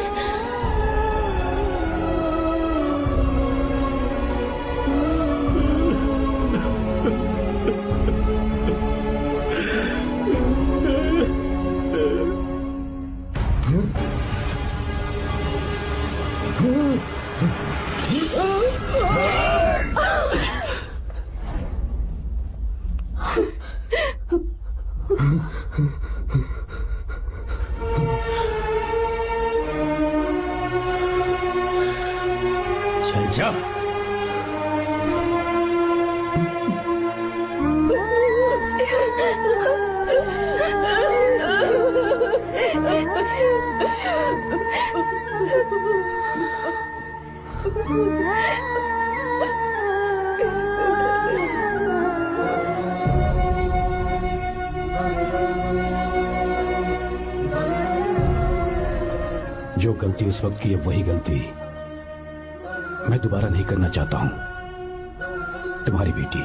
जा। जो गलती उस वक्त की है वही गलती मैं दोबारा नहीं करना चाहता हूं। तुम्हारी बेटी।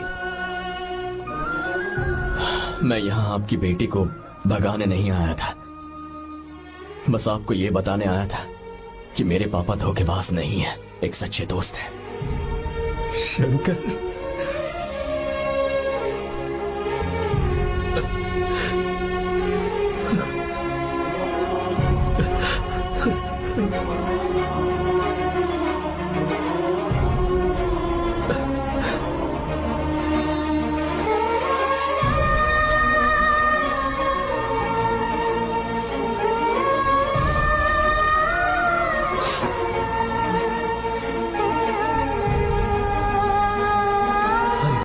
मैं यहाँ आपकी बेटी को भगाने नहीं आया था, बस आपको ये बताने आया था कि मेरे पापा धोखेबाज नहीं है, एक सच्चे दोस्त है। शंकर,